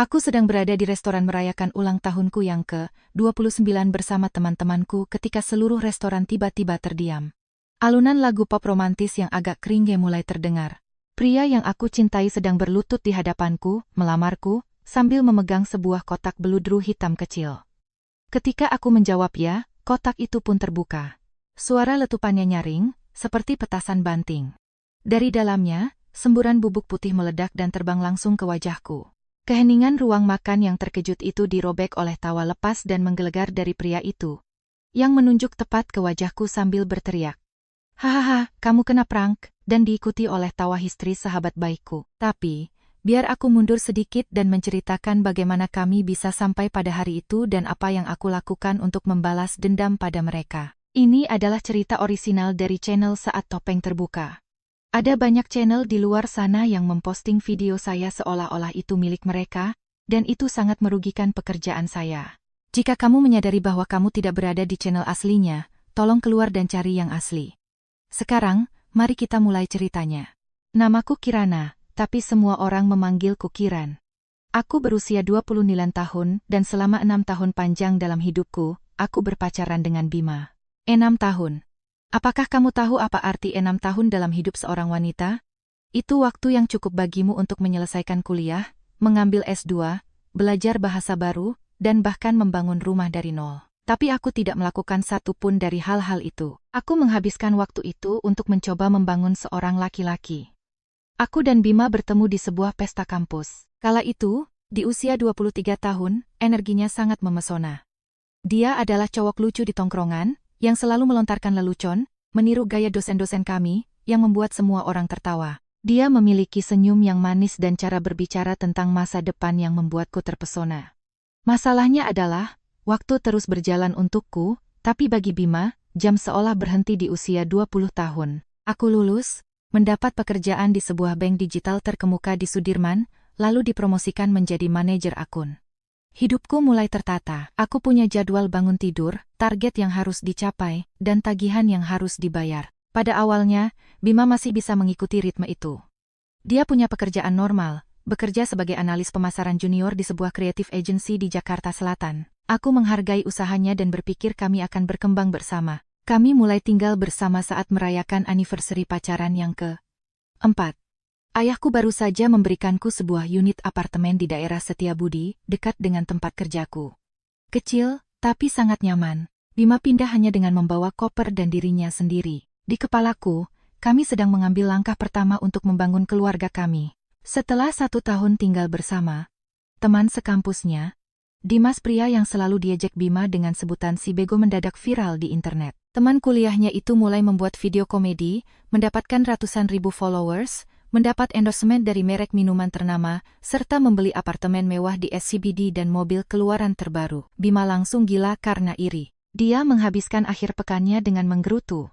Aku sedang berada di restoran merayakan ulang tahunku yang ke-29 bersama teman-temanku ketika seluruh restoran tiba-tiba terdiam. Alunan lagu pop romantis yang agak kringge mulai terdengar. Pria yang aku cintai sedang berlutut di hadapanku, melamarku, sambil memegang sebuah kotak beludru hitam kecil. Ketika aku menjawab ya, kotak itu pun terbuka. Suara letupannya nyaring, seperti petasan banting. Dari dalamnya, semburan bubuk putih meledak dan terbang langsung ke wajahku. Keheningan ruang makan yang terkejut itu dirobek oleh tawa lepas dan menggelegar dari pria itu, yang menunjuk tepat ke wajahku sambil berteriak. Hahaha, kamu kena prank, dan diikuti oleh tawa histeris sahabat baikku. Tapi, biar aku mundur sedikit dan menceritakan bagaimana kami bisa sampai pada hari itu dan apa yang aku lakukan untuk membalas dendam pada mereka. Ini adalah cerita orisinal dari channel Saat Topeng Terbuka. Ada banyak channel di luar sana yang memposting video saya seolah-olah itu milik mereka, dan itu sangat merugikan pekerjaan saya. Jika kamu menyadari bahwa kamu tidak berada di channel aslinya, tolong keluar dan cari yang asli. Sekarang, mari kita mulai ceritanya. Namaku Kirana, tapi semua orang memanggilku Kiran. Aku berusia 29 tahun dan selama 6 tahun panjang dalam hidupku, aku berpacaran dengan Bima. 6 tahun. Apakah kamu tahu apa arti 6 tahun dalam hidup seorang wanita? Itu waktu yang cukup bagimu untuk menyelesaikan kuliah, mengambil S2, belajar bahasa baru, dan bahkan membangun rumah dari nol. Tapi aku tidak melakukan satu pun dari hal-hal itu. Aku menghabiskan waktu itu untuk mencoba membangun seorang laki-laki. Aku dan Bima bertemu di sebuah pesta kampus. Kala itu, di usia 23 tahun, energinya sangat memesona. Dia adalah cowok lucu di tongkrongan, yang selalu melontarkan lelucon, meniru gaya dosen-dosen kami, yang membuat semua orang tertawa. Dia memiliki senyum yang manis dan cara berbicara tentang masa depan yang membuatku terpesona. Masalahnya adalah, waktu terus berjalan untukku, tapi bagi Bima, jam seolah berhenti di usia 20 tahun. Aku lulus, mendapat pekerjaan di sebuah bank digital terkemuka di Sudirman, lalu dipromosikan menjadi manajer akun. Hidupku mulai tertata. Aku punya jadwal bangun tidur, target yang harus dicapai, dan tagihan yang harus dibayar. Pada awalnya, Bima masih bisa mengikuti ritme itu. Dia punya pekerjaan normal, bekerja sebagai analis pemasaran junior di sebuah creative agency di Jakarta Selatan. Aku menghargai usahanya dan berpikir kami akan berkembang bersama. Kami mulai tinggal bersama saat merayakan anniversary pacaran yang ke-4. Ayahku baru saja memberikanku sebuah unit apartemen di daerah Setiabudi, dekat dengan tempat kerjaku. Kecil, tapi sangat nyaman. Bima pindah hanya dengan membawa koper dan dirinya sendiri. Di kepalaku, kami sedang mengambil langkah pertama untuk membangun keluarga kami. Setelah 1 tahun tinggal bersama, teman sekampusnya, Dimas, pria yang selalu diejek Bima dengan sebutan si bego, mendadak viral di internet. Teman kuliahnya itu mulai membuat video komedi, mendapatkan ratusan ribu followers, mendapat endorsement dari merek minuman ternama, serta membeli apartemen mewah di SCBD dan mobil keluaran terbaru. Bima langsung gila karena iri. Dia menghabiskan akhir pekannya dengan menggerutu.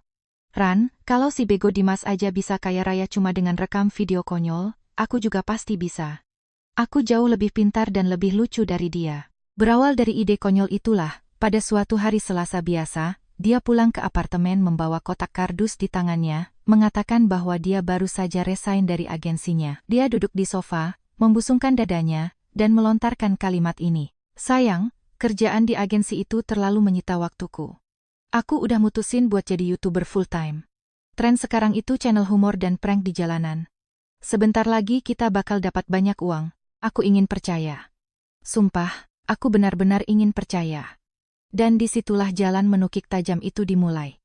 Ran, kalau si bego Dimas aja bisa kaya raya cuma dengan rekam video konyol, aku juga pasti bisa. Aku jauh lebih pintar dan lebih lucu dari dia. Berawal dari ide konyol itulah, pada suatu hari Selasa biasa, dia pulang ke apartemen membawa kotak kardus di tangannya, mengatakan bahwa dia baru saja resign dari agensinya. Dia duduk di sofa, membusungkan dadanya, dan melontarkan kalimat ini. Sayang, kerjaan di agensi itu terlalu menyita waktuku. Aku udah mutusin buat jadi YouTuber full-time. Tren sekarang itu channel humor dan prank di jalanan. Sebentar lagi kita bakal dapat banyak uang. Aku ingin percaya. Sumpah, aku benar-benar ingin percaya. Dan disitulah jalan menukik tajam itu dimulai.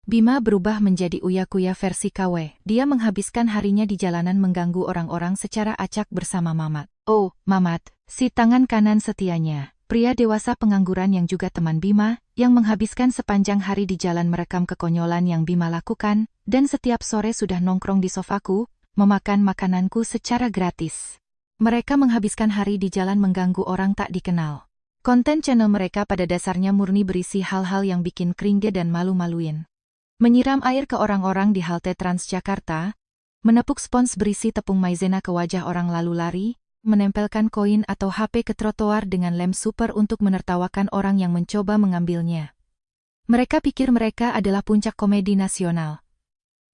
Bima berubah menjadi uya-kuya versi KW. Dia menghabiskan harinya di jalanan mengganggu orang-orang secara acak bersama Mamat. Oh, Mamat, si tangan kanan setianya. Pria dewasa pengangguran yang juga teman Bima, yang menghabiskan sepanjang hari di jalan merekam kekonyolan yang Bima lakukan, dan setiap sore sudah nongkrong di sofaku, memakan makananku secara gratis. Mereka menghabiskan hari di jalan mengganggu orang tak dikenal. Konten channel mereka pada dasarnya murni berisi hal-hal yang bikin cringe dan malu-maluin. Menyiram air ke orang-orang di halte Transjakarta, menepuk spons berisi tepung maizena ke wajah orang lalu lari, menempelkan koin atau HP ke trotoar dengan lem super untuk menertawakan orang yang mencoba mengambilnya. Mereka pikir mereka adalah puncak komedi nasional.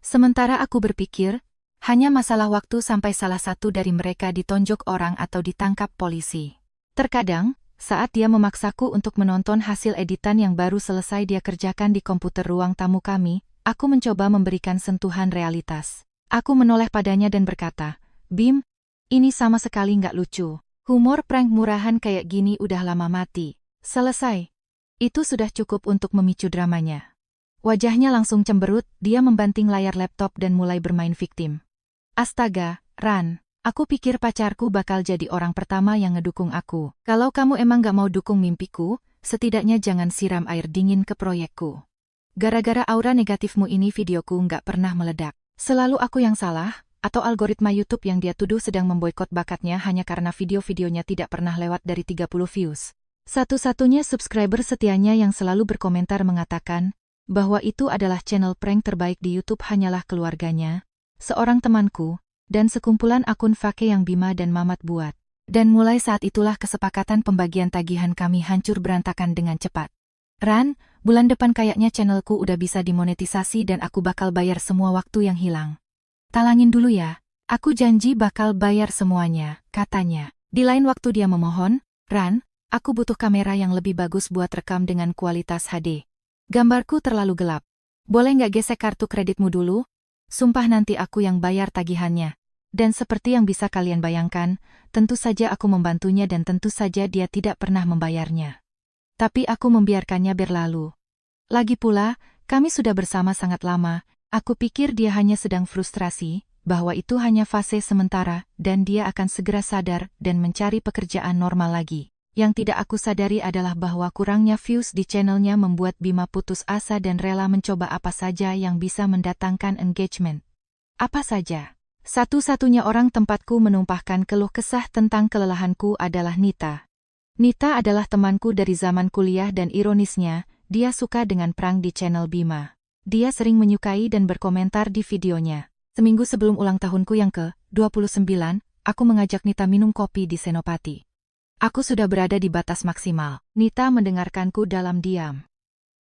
Sementara aku berpikir, Hanya masalah waktu sampai salah satu dari mereka ditonjok orang atau ditangkap polisi. Terkadang, saat dia memaksaku untuk menonton hasil editan yang baru selesai dia kerjakan di komputer ruang tamu kami, aku mencoba memberikan sentuhan realitas. Aku menoleh padanya dan berkata, "Bim, ini sama sekali nggak lucu. Humor prank murahan kayak gini udah lama mati." Selesai. Itu sudah cukup untuk memicu dramanya. Wajahnya langsung cemberut, dia membanting layar laptop dan mulai bermain victim. Astaga, Ran, aku pikir pacarku bakal jadi orang pertama yang ngedukung aku. Kalau kamu emang gak mau dukung mimpiku, setidaknya jangan siram air dingin ke proyekku. Gara-gara aura negatifmu ini videoku gak pernah meledak. Selalu aku yang salah, atau algoritma YouTube yang dia tuduh sedang memboikot bakatnya hanya karena video-videonya tidak pernah lewat dari 30 views. Satu-satunya subscriber setianya yang selalu berkomentar mengatakan bahwa itu adalah channel prank terbaik di YouTube hanyalah keluarganya, seorang temanku, dan sekumpulan akun fake yang Bima dan Mamat buat. Dan mulai saat itulah kesepakatan pembagian tagihan kami hancur berantakan dengan cepat. Ran, bulan depan kayaknya channelku udah bisa dimonetisasi dan aku bakal bayar semua waktu yang hilang. Talangin dulu ya, aku janji bakal bayar semuanya, katanya. Di lain waktu dia memohon, Ran, aku butuh kamera yang lebih bagus buat rekam dengan kualitas HD. Gambarku terlalu gelap. Boleh nggak gesek kartu kreditmu dulu? Sumpah nanti aku yang bayar tagihannya. Dan seperti yang bisa kalian bayangkan, tentu saja aku membantunya dan tentu saja dia tidak pernah membayarnya. Tapi aku membiarkannya berlalu. Lagi pula, kami sudah bersama sangat lama, aku pikir dia hanya sedang frustrasi, bahwa itu hanya fase sementara, dan dia akan segera sadar dan mencari pekerjaan normal lagi. Yang tidak aku sadari adalah bahwa kurangnya views di channelnya membuat Bima putus asa dan rela mencoba apa saja yang bisa mendatangkan engagement. Apa saja? Satu-satunya orang tempatku menumpahkan keluh kesah tentang kelelahanku adalah Nita. Nita adalah temanku dari zaman kuliah dan ironisnya, dia suka dengan prank di channel Bima. Dia sering menyukai dan berkomentar di videonya. Seminggu sebelum ulang tahunku yang ke-29, aku mengajak Nita minum kopi di Senopati. Aku sudah berada di batas maksimal. Nita mendengarkanku dalam diam.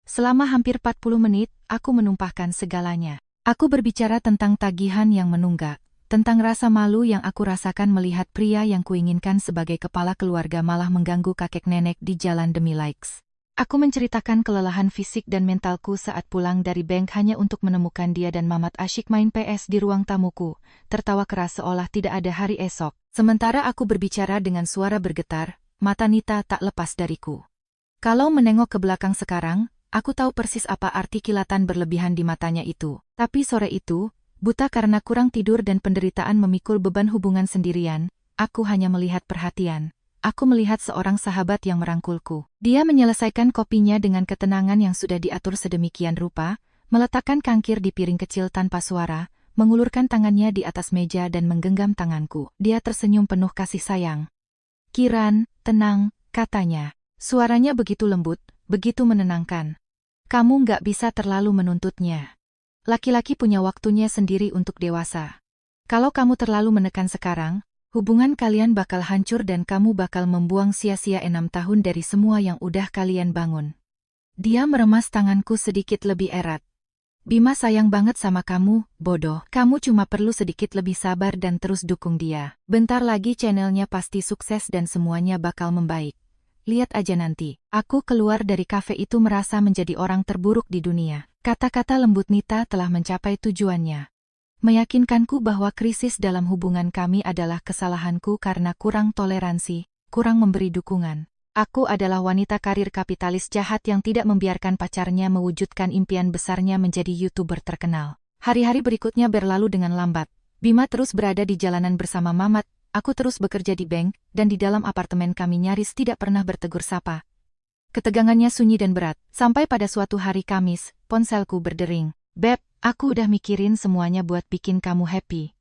Selama hampir 40 menit, aku menumpahkan segalanya. Aku berbicara tentang tagihan yang menunggak, tentang rasa malu yang aku rasakan melihat pria yang kuinginkan sebagai kepala keluarga malah mengganggu kakek nenek di jalan demi likes. Aku menceritakan kelelahan fisik dan mentalku saat pulang dari bank hanya untuk menemukan dia dan Mamat asyik main PS di ruang tamuku, tertawa keras seolah tidak ada hari esok. Sementara aku berbicara dengan suara bergetar, mata Nita tak lepas dariku. Kalau menengok ke belakang sekarang, aku tahu persis apa arti kilatan berlebihan di matanya itu. Tapi sore itu, buta karena kurang tidur dan penderitaan memikul beban hubungan sendirian, aku hanya melihat perhatian. Aku melihat seorang sahabat yang merangkulku. Dia menyelesaikan kopinya dengan ketenangan yang sudah diatur sedemikian rupa, meletakkan cangkir di piring kecil tanpa suara, mengulurkan tangannya di atas meja dan menggenggam tanganku. Dia tersenyum penuh kasih sayang. "Kiran, tenang," katanya. Suaranya begitu lembut, begitu menenangkan. "Kamu nggak bisa terlalu menuntutnya. Laki-laki punya waktunya sendiri untuk dewasa. Kalau kamu terlalu menekan sekarang, hubungan kalian bakal hancur dan kamu bakal membuang sia-sia 6 tahun dari semua yang udah kalian bangun." Dia meremas tanganku sedikit lebih erat. "Bima sayang banget sama kamu, bodoh. Kamu cuma perlu sedikit lebih sabar dan terus dukung dia. Bentar lagi channelnya pasti sukses dan semuanya bakal membaik. Lihat aja nanti." Aku keluar dari kafe itu merasa menjadi orang terburuk di dunia. Kata-kata lembut Nita telah mencapai tujuannya. Meyakinkanku bahwa krisis dalam hubungan kami adalah kesalahanku karena kurang toleransi, kurang memberi dukungan. Aku adalah wanita karir kapitalis jahat yang tidak membiarkan pacarnya mewujudkan impian besarnya menjadi YouTuber terkenal. Hari-hari berikutnya berlalu dengan lambat. Bima terus berada di jalanan bersama Mamat, aku terus bekerja di bank, dan di dalam apartemen kami nyaris tidak pernah bertegur sapa. Ketegangannya sunyi dan berat, sampai pada suatu hari Kamis, ponselku berdering. "Beb, aku udah mikirin semuanya buat bikin kamu happy."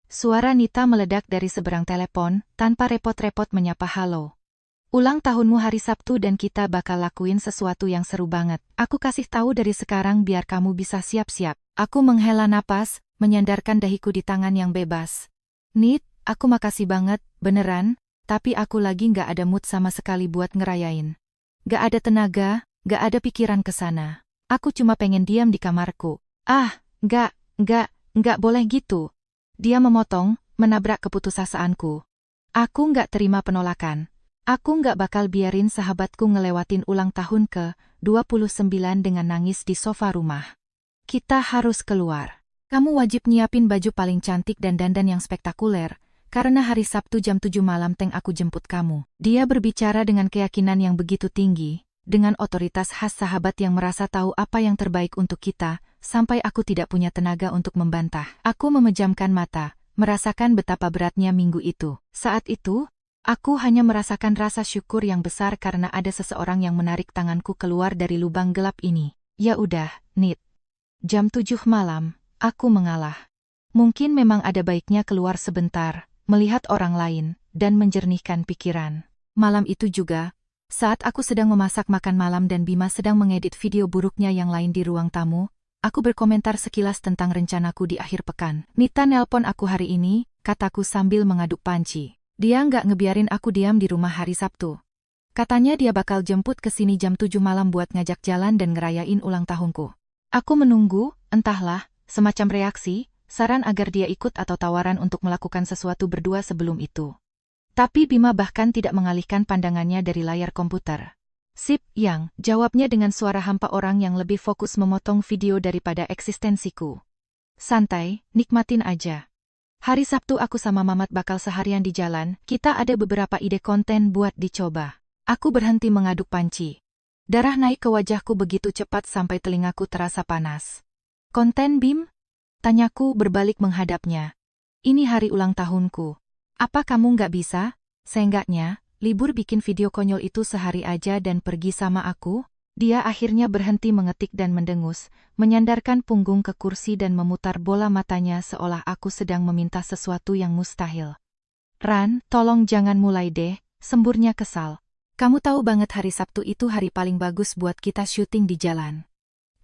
Suara Nita meledak dari seberang telepon, tanpa repot-repot menyapa halo. "Ulang tahunmu hari Sabtu dan kita bakal lakuin sesuatu yang seru banget. Aku kasih tahu dari sekarang biar kamu bisa siap-siap." Aku menghela napas, menyandarkan dahiku di tangan yang bebas. "Nit, aku makasih banget, beneran, tapi aku lagi nggak ada mood sama sekali buat ngerayain. Nggak ada tenaga, nggak ada pikiran ke sana. Aku cuma pengen diam di kamarku." "Ah, nggak boleh gitu." Dia memotong, menabrak keputusasaan,ku. Aku nggak terima penolakan. Aku nggak bakal biarin sahabatku ngelewatin ulang tahun ke-29 dengan nangis di sofa rumah. Kita harus keluar. Kamu wajib nyiapin baju paling cantik dan dandan yang spektakuler, karena hari Sabtu jam 7 malam Teng aku jemput kamu. Dia berbicara dengan keyakinan yang begitu tinggi, dengan otoritas khas sahabat yang merasa tahu apa yang terbaik untuk kita, sampai aku tidak punya tenaga untuk membantah. Aku memejamkan mata, merasakan betapa beratnya minggu itu. Saat itu, aku hanya merasakan rasa syukur yang besar karena ada seseorang yang menarik tanganku keluar dari lubang gelap ini. Ya udah, Nit. Jam 7 malam, aku mengalah. Mungkin memang ada baiknya keluar sebentar, melihat orang lain, dan menjernihkan pikiran. Malam itu juga, saat aku sedang memasak makan malam dan Bima sedang mengedit video buruknya yang lain di ruang tamu, aku berkomentar sekilas tentang rencanaku di akhir pekan. Nita nelpon aku hari ini, kataku sambil mengaduk panci. Dia nggak ngebiarin aku diam di rumah hari Sabtu. Katanya dia bakal jemput ke sini jam 7 malam buat ngajak jalan dan ngerayain ulang tahunku. Aku menunggu, entahlah, semacam reaksi, saran agar dia ikut atau tawaran untuk melakukan sesuatu berdua sebelum itu. Tapi Bima bahkan tidak mengalihkan pandangannya dari layar komputer. Sip, Yang, jawabnya dengan suara hampa orang yang lebih fokus memotong video daripada eksistensiku. Santai, nikmatin aja. Hari Sabtu aku sama Mamat bakal seharian di jalan, kita ada beberapa ide konten buat dicoba. Aku berhenti mengaduk panci. Darah naik ke wajahku begitu cepat sampai telingaku terasa panas. Konten, Bim? Tanyaku berbalik menghadapnya. Ini hari ulang tahunku. Apa kamu nggak bisa? Seenggaknya, libur bikin video konyol itu sehari aja dan pergi sama aku? Dia akhirnya berhenti mengetik dan mendengus, menyandarkan punggung ke kursi dan memutar bola matanya seolah aku sedang meminta sesuatu yang mustahil. Ran, tolong jangan mulai deh, semburnya kesal. Kamu tahu banget hari Sabtu itu hari paling bagus buat kita syuting di jalan.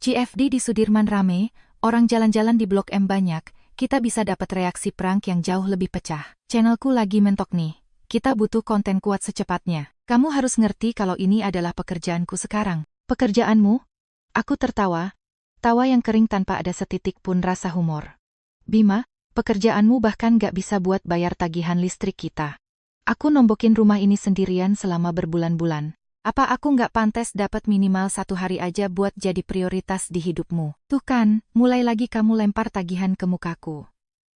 CFD di Sudirman rame, orang jalan-jalan di Blok M banyak, kita bisa dapat reaksi prank yang jauh lebih pecah. Channelku lagi mentok nih. Kita butuh konten kuat secepatnya. Kamu harus ngerti kalau ini adalah pekerjaanku sekarang. Pekerjaanmu? Aku tertawa. Tawa yang kering tanpa ada setitik pun rasa humor. Bima, pekerjaanmu bahkan gak bisa buat bayar tagihan listrik kita. Aku nombokin rumah ini sendirian selama berbulan-bulan. Apa aku gak pantas dapat minimal 1 hari aja buat jadi prioritas di hidupmu? Tuh kan, mulai lagi kamu lempar tagihan ke mukaku.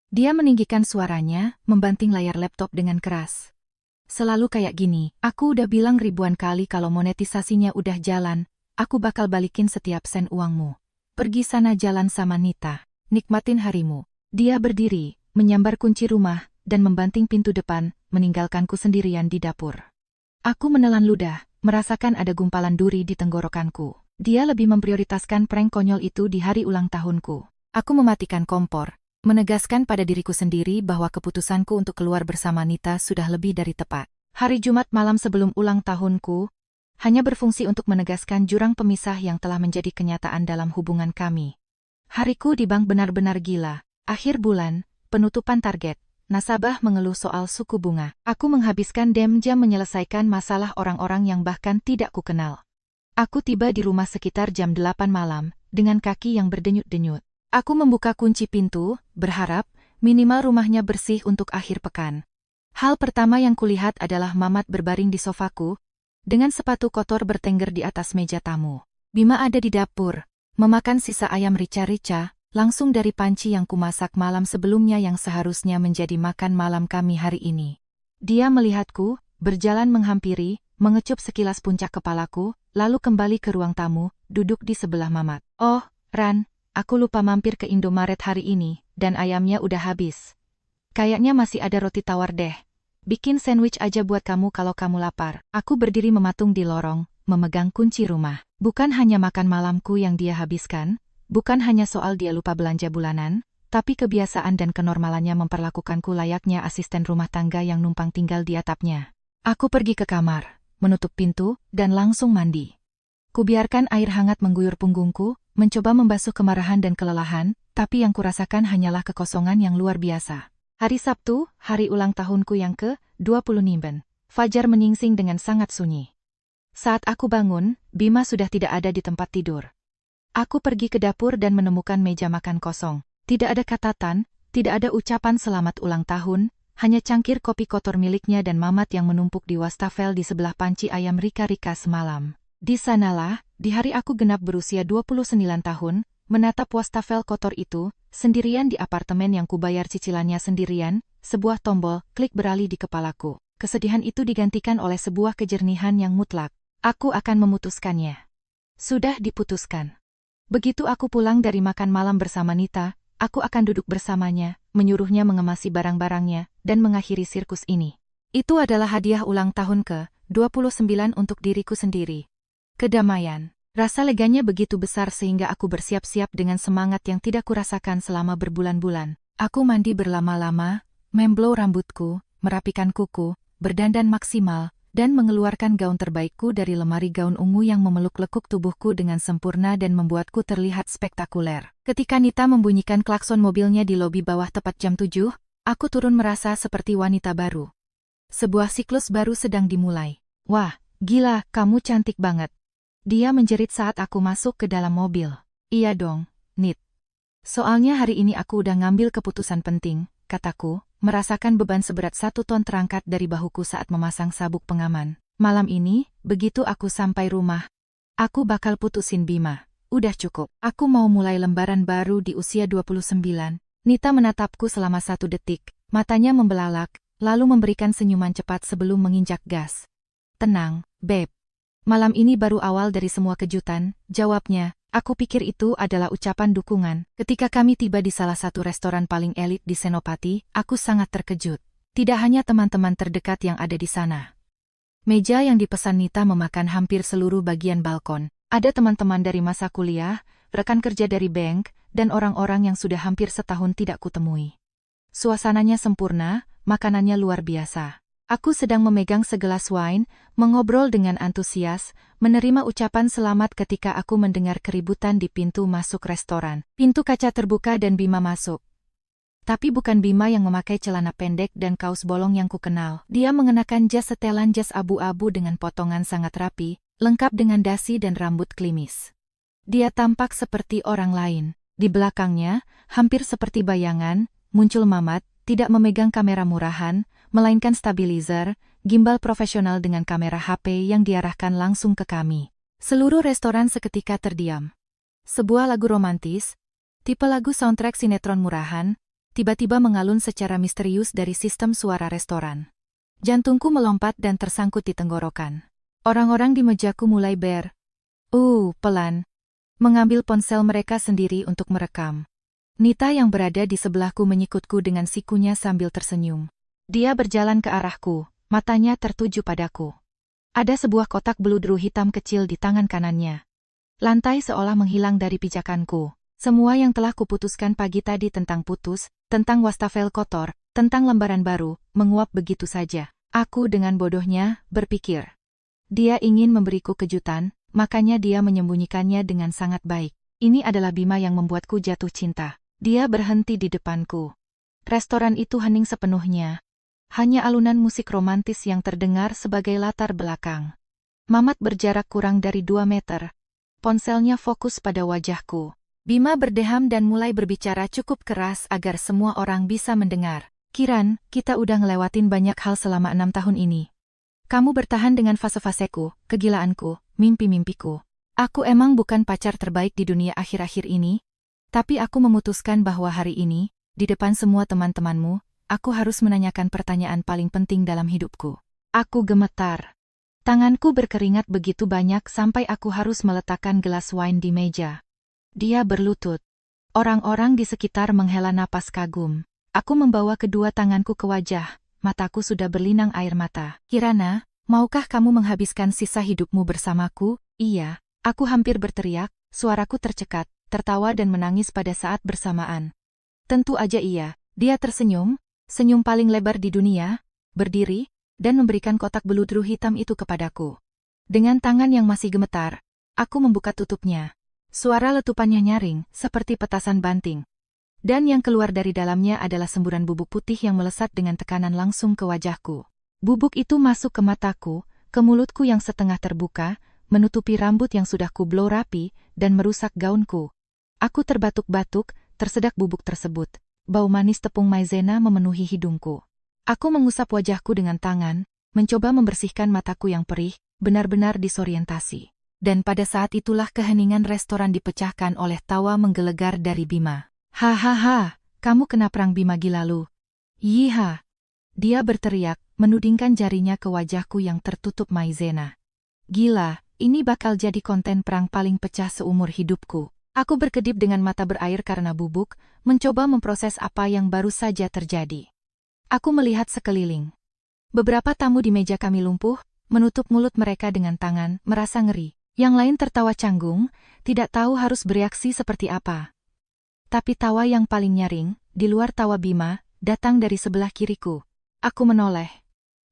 Dia meninggikan suaranya, membanting layar laptop dengan keras. Selalu kayak gini, aku udah bilang ribuan kali kalau monetisasinya udah jalan, aku bakal balikin setiap sen uangmu. Pergi sana jalan sama Nita, nikmatin harimu. Dia berdiri, menyambar kunci rumah, dan membanting pintu depan, meninggalkanku sendirian di dapur. Aku menelan ludah, merasakan ada gumpalan duri di tenggorokanku. Dia lebih memprioritaskan prank konyol itu di hari ulang tahunku. Aku mematikan kompor, menegaskan pada diriku sendiri bahwa keputusanku untuk keluar bersama Nita sudah lebih dari tepat. Hari Jumat malam sebelum ulang tahunku, hanya berfungsi untuk menegaskan jurang pemisah yang telah menjadi kenyataan dalam hubungan kami. Hariku di bank benar-benar gila. Akhir bulan, penutupan target, nasabah mengeluh soal suku bunga. Aku menghabiskan jam menyelesaikan masalah orang-orang yang bahkan tidak kukenal. Aku tiba di rumah sekitar jam 8 malam, dengan kaki yang berdenyut-denyut. Aku membuka kunci pintu, berharap minimal rumahnya bersih untuk akhir pekan. Hal pertama yang kulihat adalah Mamat berbaring di sofaku, dengan sepatu kotor bertengger di atas meja tamu. Bima ada di dapur, memakan sisa ayam rica-rica, langsung dari panci yang kumasak malam sebelumnya yang seharusnya menjadi makan malam kami hari ini. Dia melihatku, berjalan menghampiri, mengecup sekilas puncak kepalaku, lalu kembali ke ruang tamu, duduk di sebelah Mamat. Oh, Ran. Aku lupa mampir ke Indomaret hari ini, dan ayamnya udah habis. Kayaknya masih ada roti tawar deh. Bikin sandwich aja buat kamu kalau kamu lapar. Aku berdiri mematung di lorong, memegang kunci rumah. Bukan hanya makan malamku yang dia habiskan, bukan hanya soal dia lupa belanja bulanan, tapi kebiasaan dan kenormalannya memperlakukanku layaknya asisten rumah tangga yang numpang tinggal di atapnya. Aku pergi ke kamar, menutup pintu, dan langsung mandi. Kubiarkan air hangat mengguyur punggungku, mencoba membasuh kemarahan dan kelelahan, tapi yang kurasakan hanyalah kekosongan yang luar biasa. Hari Sabtu, hari ulang tahunku yang ke-29. Fajar menyingsing dengan sangat sunyi. Saat aku bangun, Bima sudah tidak ada di tempat tidur. Aku pergi ke dapur dan menemukan meja makan kosong. Tidak ada catatan, Tidak ada ucapan selamat ulang tahun, hanya cangkir kopi kotor miliknya dan Mamat yang menumpuk di wastafel di sebelah panci ayam Rika-Rika semalam. Di sanalah, di hari aku genap berusia 29 tahun, menatap wastafel kotor itu, sendirian di apartemen yang kubayar cicilannya sendirian, sebuah tombol klik beralih di kepalaku. Kesedihan itu digantikan oleh sebuah kejernihan yang mutlak. Aku akan memutuskannya. Sudah diputuskan. Begitu aku pulang dari makan malam bersama Nita, aku akan duduk bersamanya, menyuruhnya mengemasi barang-barangnya, dan mengakhiri sirkus ini. Itu adalah hadiah ulang tahun ke-29 untuk diriku sendiri. Kedamaian. Rasa leganya begitu besar sehingga aku bersiap-siap dengan semangat yang tidak kurasakan selama berbulan-bulan. Aku mandi berlama-lama, memblow rambutku, merapikan kuku, berdandan maksimal, dan mengeluarkan gaun terbaikku dari lemari gaun ungu yang memeluk lekuk tubuhku dengan sempurna dan membuatku terlihat spektakuler. Ketika Nita membunyikan klakson mobilnya di lobi bawah tepat jam 7, aku turun merasa seperti wanita baru. Sebuah siklus baru sedang dimulai. Wah, gila, kamu cantik banget. Dia menjerit saat aku masuk ke dalam mobil. Iya dong, Nit. Soalnya hari ini aku udah ngambil keputusan penting, kataku, merasakan beban seberat 1 ton terangkat dari bahuku saat memasang sabuk pengaman. Malam ini, begitu aku sampai rumah, aku bakal putusin Bima. Udah cukup. Aku mau mulai lembaran baru di usia 29. Nita menatapku selama 1 detik, matanya membelalak, lalu memberikan senyuman cepat sebelum menginjak gas. Tenang, Beb. Malam ini baru awal dari semua kejutan, jawabnya. Aku pikir itu adalah ucapan dukungan. Ketika kami tiba di salah satu restoran paling elit di Senopati, aku sangat terkejut. Tidak hanya teman-teman terdekat yang ada di sana. Meja yang dipesan Nita memakan hampir seluruh bagian balkon. Ada teman-teman dari masa kuliah, rekan kerja dari bank, dan orang-orang yang sudah hampir setahun tidak kutemui. Suasananya sempurna, makanannya luar biasa. Aku sedang memegang segelas wine, mengobrol dengan antusias, menerima ucapan selamat ketika aku mendengar keributan di pintu masuk restoran. Pintu kaca terbuka dan Bima masuk. Tapi bukan Bima yang memakai celana pendek dan kaos bolong yang kukenal. Dia mengenakan jas setelan jas abu-abu dengan potongan sangat rapi, lengkap dengan dasi dan rambut klimis. Dia tampak seperti orang lain. Di belakangnya, hampir seperti bayangan, muncul Mamat, tidak memegang kamera murahan, melainkan stabilizer, gimbal profesional dengan kamera HP yang diarahkan langsung ke kami. Seluruh restoran seketika terdiam. Sebuah lagu romantis, tipe lagu soundtrack sinetron murahan, tiba-tiba mengalun secara misterius dari sistem suara restoran. Jantungku melompat dan tersangkut di tenggorokan. Orang-orang di mejaku mulai pelan, mengambil ponsel mereka sendiri untuk merekam. Nita yang berada di sebelahku menyikutku dengan sikunya sambil tersenyum. Dia berjalan ke arahku, matanya tertuju padaku. Ada sebuah kotak beludru hitam kecil di tangan kanannya. Lantai seolah menghilang dari pijakanku. Semua yang telah kuputuskan pagi tadi tentang putus, tentang wastafel kotor, tentang lembaran baru, menguap begitu saja. Aku dengan bodohnya berpikir. Dia ingin memberiku kejutan, makanya dia menyembunyikannya dengan sangat baik. Ini adalah Bima yang membuatku jatuh cinta. Dia berhenti di depanku. Restoran itu hening sepenuhnya. Hanya alunan musik romantis yang terdengar sebagai latar belakang. Mamat berjarak kurang dari 2 meter. Ponselnya fokus pada wajahku. Bima berdeham dan mulai berbicara cukup keras agar semua orang bisa mendengar. Kiran, kita udah ngelewatin banyak hal selama 6 tahun ini. Kamu bertahan dengan fase-faseku, kegilaanku, mimpi-mimpiku. Aku emang bukan pacar terbaik di dunia akhir-akhir ini, tapi aku memutuskan bahwa hari ini, di depan semua teman-temanmu, aku harus menanyakan pertanyaan paling penting dalam hidupku. Aku gemetar. Tanganku berkeringat begitu banyak sampai aku harus meletakkan gelas wine di meja. Dia berlutut. Orang-orang di sekitar menghela napas kagum. Aku membawa kedua tanganku ke wajah, mataku sudah berlinang air mata. Kirana, maukah kamu menghabiskan sisa hidupmu bersamaku? Iya, aku hampir berteriak, suaraku tercekat, tertawa dan menangis pada saat bersamaan. Tentu aja iya, dia tersenyum, senyum paling lebar di dunia, berdiri, dan memberikan kotak beludru hitam itu kepadaku. Dengan tangan yang masih gemetar, aku membuka tutupnya. Suara letupannya nyaring, seperti petasan banting. Dan yang keluar dari dalamnya adalah semburan bubuk putih yang melesat dengan tekanan langsung ke wajahku. Bubuk itu masuk ke mataku, ke mulutku yang setengah terbuka, menutupi rambut yang sudah kublow rapi, dan merusak gaunku. Aku terbatuk-batuk, tersedak bubuk tersebut. Bau manis tepung maizena memenuhi hidungku. Aku mengusap wajahku dengan tangan, mencoba membersihkan mataku yang perih, benar-benar disorientasi. Dan pada saat itulah keheningan restoran dipecahkan oleh tawa menggelegar dari Bima. Hahaha, kamu kena perang Bima gila lu. Yiha. Dia berteriak, menudingkan jarinya ke wajahku yang tertutup maizena. Gila, ini bakal jadi konten perang paling pecah seumur hidupku. Aku berkedip dengan mata berair karena bubuk, mencoba memproses apa yang baru saja terjadi. Aku melihat sekeliling. Beberapa tamu di meja kami lumpuh, menutup mulut mereka dengan tangan, merasa ngeri. Yang lain tertawa canggung, tidak tahu harus bereaksi seperti apa. Tapi tawa yang paling nyaring, di luar tawa Bima, datang dari sebelah kiriku. Aku menoleh.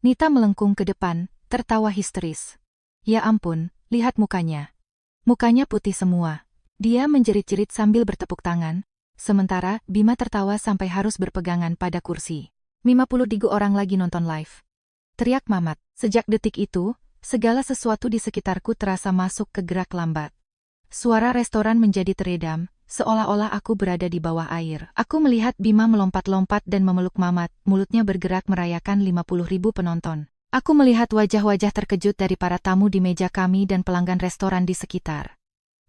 Nita melengkung ke depan, tertawa histeris. Ya ampun, lihat mukanya. Mukanya putih semua. Dia menjerit-jerit sambil bertepuk tangan, sementara Bima tertawa sampai harus berpegangan pada kursi. 53 orang lagi nonton live. Teriak Mamat. Sejak detik itu, segala sesuatu di sekitarku terasa masuk ke gerak lambat. Suara restoran menjadi teredam, seolah-olah aku berada di bawah air. Aku melihat Bima melompat-lompat dan memeluk Mamat, mulutnya bergerak merayakan 50.000 penonton. Aku melihat wajah-wajah terkejut dari para tamu di meja kami dan pelanggan restoran di sekitar.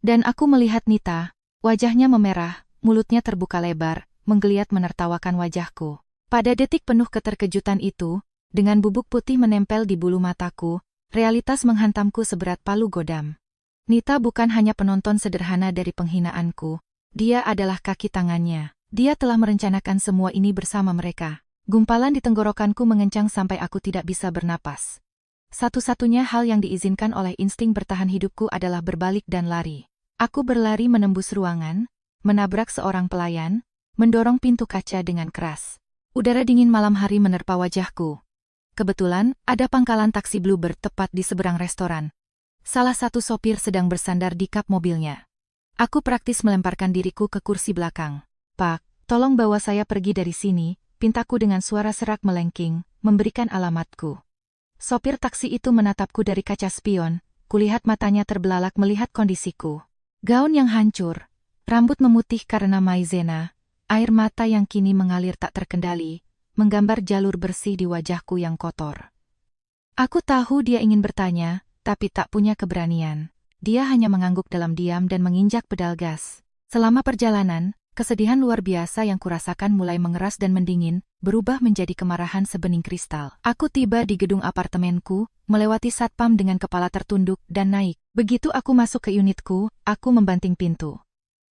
Dan aku melihat Nita, wajahnya memerah, mulutnya terbuka lebar, menggeliat menertawakan wajahku. Pada detik penuh keterkejutan itu, dengan bubuk putih menempel di bulu mataku, realitas menghantamku seberat palu godam. Nita bukan hanya penonton sederhana dari penghinaanku, dia adalah kaki tangannya. Dia telah merencanakan semua ini bersama mereka. Gumpalan di tenggorokanku mengencang sampai aku tidak bisa bernapas. Satu-satunya hal yang diizinkan oleh insting bertahan hidupku adalah berbalik dan lari. Aku berlari menembus ruangan, menabrak seorang pelayan, mendorong pintu kaca dengan keras. Udara dingin malam hari menerpa wajahku. Kebetulan, ada pangkalan taksi Bluebird tepat di seberang restoran. Salah satu sopir sedang bersandar di kap mobilnya. Aku praktis melemparkan diriku ke kursi belakang. Pak, tolong bawa saya pergi dari sini, pintaku dengan suara serak melengking, memberikan alamatku. Sopir taksi itu menatapku dari kaca spion, kulihat matanya terbelalak melihat kondisiku. Gaun yang hancur, rambut memutih karena maizena, air mata yang kini mengalir tak terkendali, menggambar jalur bersih di wajahku yang kotor. Aku tahu dia ingin bertanya, tapi tak punya keberanian. Dia hanya mengangguk dalam diam dan menginjak pedal gas. Selama perjalanan, kesedihan luar biasa yang kurasakan mulai mengeras dan mendingin, berubah menjadi kemarahan sebening kristal. Aku tiba di gedung apartemenku, melewati satpam dengan kepala tertunduk dan naik. Begitu aku masuk ke unitku, aku membanting pintu.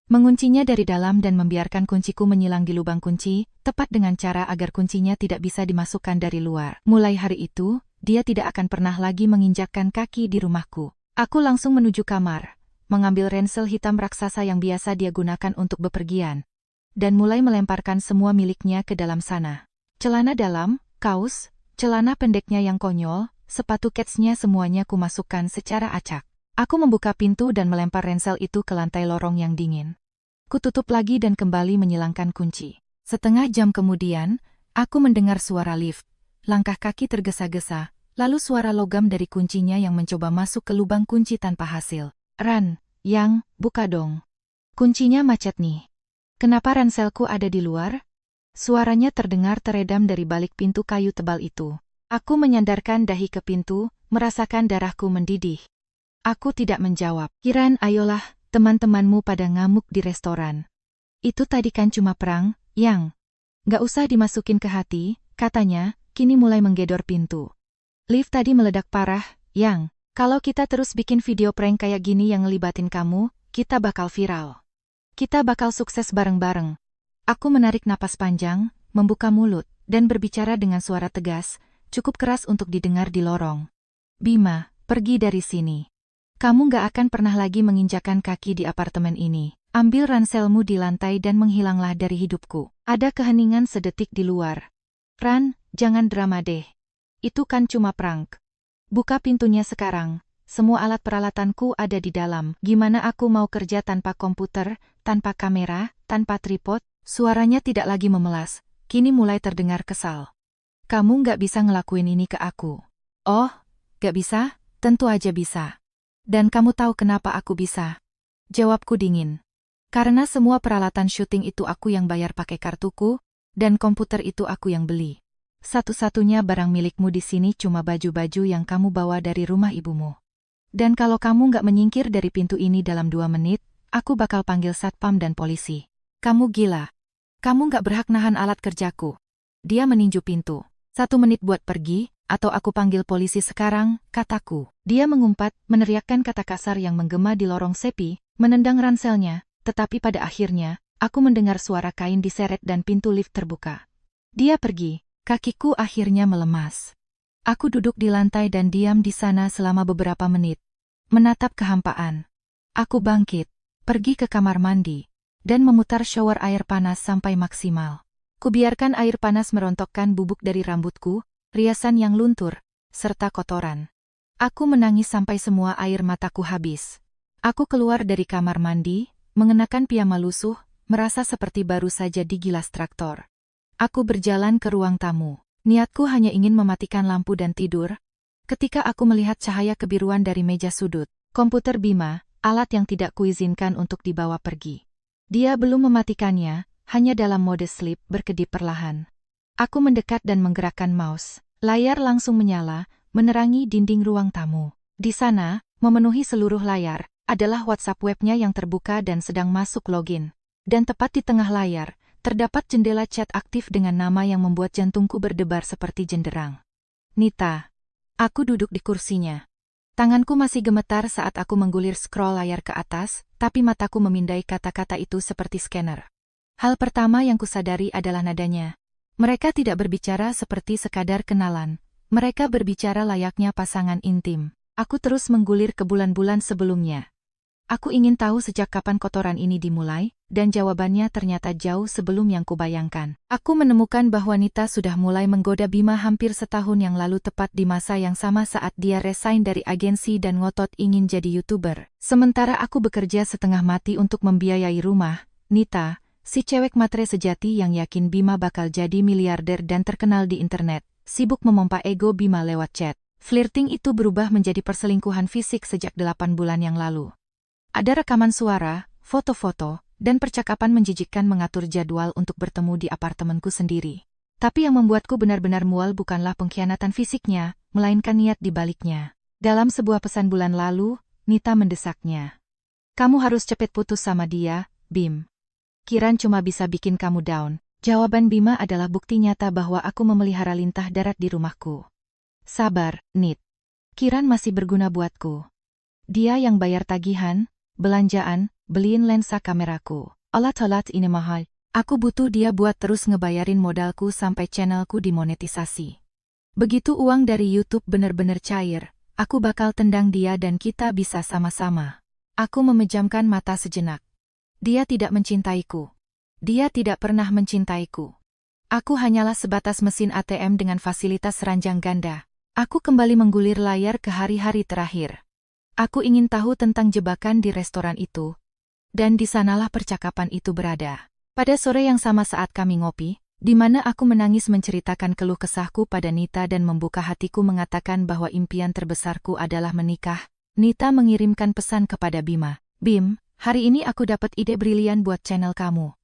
Menguncinya dari dalam dan membiarkan kunciku menyilang di lubang kunci, tepat dengan cara agar kuncinya tidak bisa dimasukkan dari luar. Mulai hari itu, dia tidak akan pernah lagi menginjakkan kaki di rumahku. Aku langsung menuju kamar, mengambil ransel hitam raksasa yang biasa dia gunakan untuk bepergian, dan mulai melemparkan semua miliknya ke dalam sana. Celana dalam, kaos, celana pendeknya yang konyol, sepatu ketsnya semuanya kumasukkan secara acak. Aku membuka pintu dan melempar ransel itu ke lantai lorong yang dingin. Kututup lagi dan kembali menyilangkan kunci. Setengah jam kemudian, aku mendengar suara lift. Langkah kaki tergesa-gesa, lalu suara logam dari kuncinya yang mencoba masuk ke lubang kunci tanpa hasil. Ran, Yang, buka dong. Kuncinya macet nih. Kenapa ranselku ada di luar? Suaranya terdengar teredam dari balik pintu kayu tebal itu. Aku menyandarkan dahi ke pintu, merasakan darahku mendidih. Aku tidak menjawab. Kiran, ayolah, teman-temanmu pada ngamuk di restoran. Itu tadi kan cuma perang, Yang. Gak usah dimasukin ke hati, katanya, kini mulai menggedor pintu. Lift tadi meledak parah, Yang. Kalau kita terus bikin video prank kayak gini yang ngelibatin kamu, kita bakal viral. Kita bakal sukses bareng-bareng. Aku menarik napas panjang, membuka mulut, dan berbicara dengan suara tegas, cukup keras untuk didengar di lorong. Bima, pergi dari sini. Kamu gak akan pernah lagi menginjakan kaki di apartemen ini. Ambil ranselmu di lantai dan menghilanglah dari hidupku. Ada keheningan sedetik di luar. Ran, jangan drama deh. Itu kan cuma prank. Buka pintunya sekarang. Semua alat peralatanku ada di dalam. Gimana aku mau kerja tanpa komputer, tanpa kamera, tanpa tripod? Suaranya tidak lagi memelas. Kini mulai terdengar kesal. Kamu gak bisa ngelakuin ini ke aku. Oh, gak bisa? Tentu aja bisa. Dan kamu tahu kenapa aku bisa? Jawabku dingin. Karena semua peralatan syuting itu aku yang bayar pakai kartuku, dan komputer itu aku yang beli. Satu-satunya barang milikmu di sini cuma baju-baju yang kamu bawa dari rumah ibumu. Dan kalau kamu nggak menyingkir dari pintu ini dalam 2 menit, aku bakal panggil satpam dan polisi. Kamu gila. Kamu nggak berhak nahan alat kerjaku. Dia meninju pintu. 1 menit buat pergi, atau aku panggil polisi sekarang, kataku. Dia mengumpat, meneriakkan kata kasar yang menggema di lorong sepi, menendang ranselnya, tetapi pada akhirnya, aku mendengar suara kain diseret dan pintu lift terbuka. Dia pergi. Kakiku akhirnya melemas. Aku duduk di lantai dan diam di sana selama beberapa menit. Menatap kehampaan. Aku bangkit, pergi ke kamar mandi, dan memutar shower air panas sampai maksimal. Kubiarkan air panas merontokkan bubuk dari rambutku, riasan yang luntur, serta kotoran. Aku menangis sampai semua air mataku habis. Aku keluar dari kamar mandi, mengenakan piyama lusuh, merasa seperti baru saja digilas traktor. Aku berjalan ke ruang tamu. Niatku hanya ingin mematikan lampu dan tidur. Ketika aku melihat cahaya kebiruan dari meja sudut, komputer Bima, alat yang tidak kuizinkan untuk dibawa pergi. Dia belum mematikannya, hanya dalam mode sleep berkedip perlahan. Aku mendekat dan menggerakkan mouse. Layar langsung menyala, menerangi dinding ruang tamu. Di sana, memenuhi seluruh layar, adalah WhatsApp webnya yang terbuka dan sedang masuk login. Dan tepat di tengah layar, terdapat jendela chat aktif dengan nama yang membuat jantungku berdebar seperti jenderang. Nita. Aku duduk di kursinya. Tanganku masih gemetar saat aku menggulir scroll layar ke atas, tapi mataku memindai kata-kata itu seperti scanner. Hal pertama yang kusadari adalah nadanya. Mereka tidak berbicara seperti sekadar kenalan. Mereka berbicara layaknya pasangan intim. Aku terus menggulir ke bulan-bulan sebelumnya. Aku ingin tahu sejak kapan kotoran ini dimulai, dan jawabannya ternyata jauh sebelum yang kubayangkan. Aku menemukan bahwa Nita sudah mulai menggoda Bima hampir setahun yang lalu tepat di masa yang sama saat dia resign dari agensi dan ngotot ingin jadi YouTuber. Sementara aku bekerja setengah mati untuk membiayai rumah, Nita, si cewek matre sejati yang yakin Bima bakal jadi miliarder dan terkenal di internet, sibuk memompa ego Bima lewat chat. Flirting itu berubah menjadi perselingkuhan fisik sejak 8 bulan yang lalu. Ada rekaman suara, foto-foto, dan percakapan menjijikkan mengatur jadwal untuk bertemu di apartemenku sendiri. Tapi yang membuatku benar-benar mual bukanlah pengkhianatan fisiknya, melainkan niat di baliknya. Dalam sebuah pesan bulan lalu, Nita mendesaknya. Kamu harus cepet putus sama dia, Bim. Kiran cuma bisa bikin kamu down. Jawaban Bima adalah bukti nyata bahwa aku memelihara lintah darat di rumahku. Sabar, Nit. Kiran masih berguna buatku. Dia yang bayar tagihan, belanjaan, beliin lensa kameraku. Alat-alat ini mahal. Aku butuh dia buat terus ngebayarin modalku sampai channelku dimonetisasi. Begitu uang dari YouTube bener-bener cair, aku bakal tendang dia dan kita bisa sama-sama. Aku memejamkan mata sejenak. Dia tidak mencintaiku. Dia tidak pernah mencintaiku. Aku hanyalah sebatas mesin ATM dengan fasilitas ranjang ganda. Aku kembali menggulir layar ke hari-hari terakhir. Aku ingin tahu tentang jebakan di restoran itu. Dan di sanalah percakapan itu berada. Pada sore yang sama saat kami ngopi, di mana aku menangis menceritakan keluh kesahku pada Nita dan membuka hatiku mengatakan bahwa impian terbesarku adalah menikah, Nita mengirimkan pesan kepada Bima. Bim, hari ini aku dapat ide brilian buat channel kamu.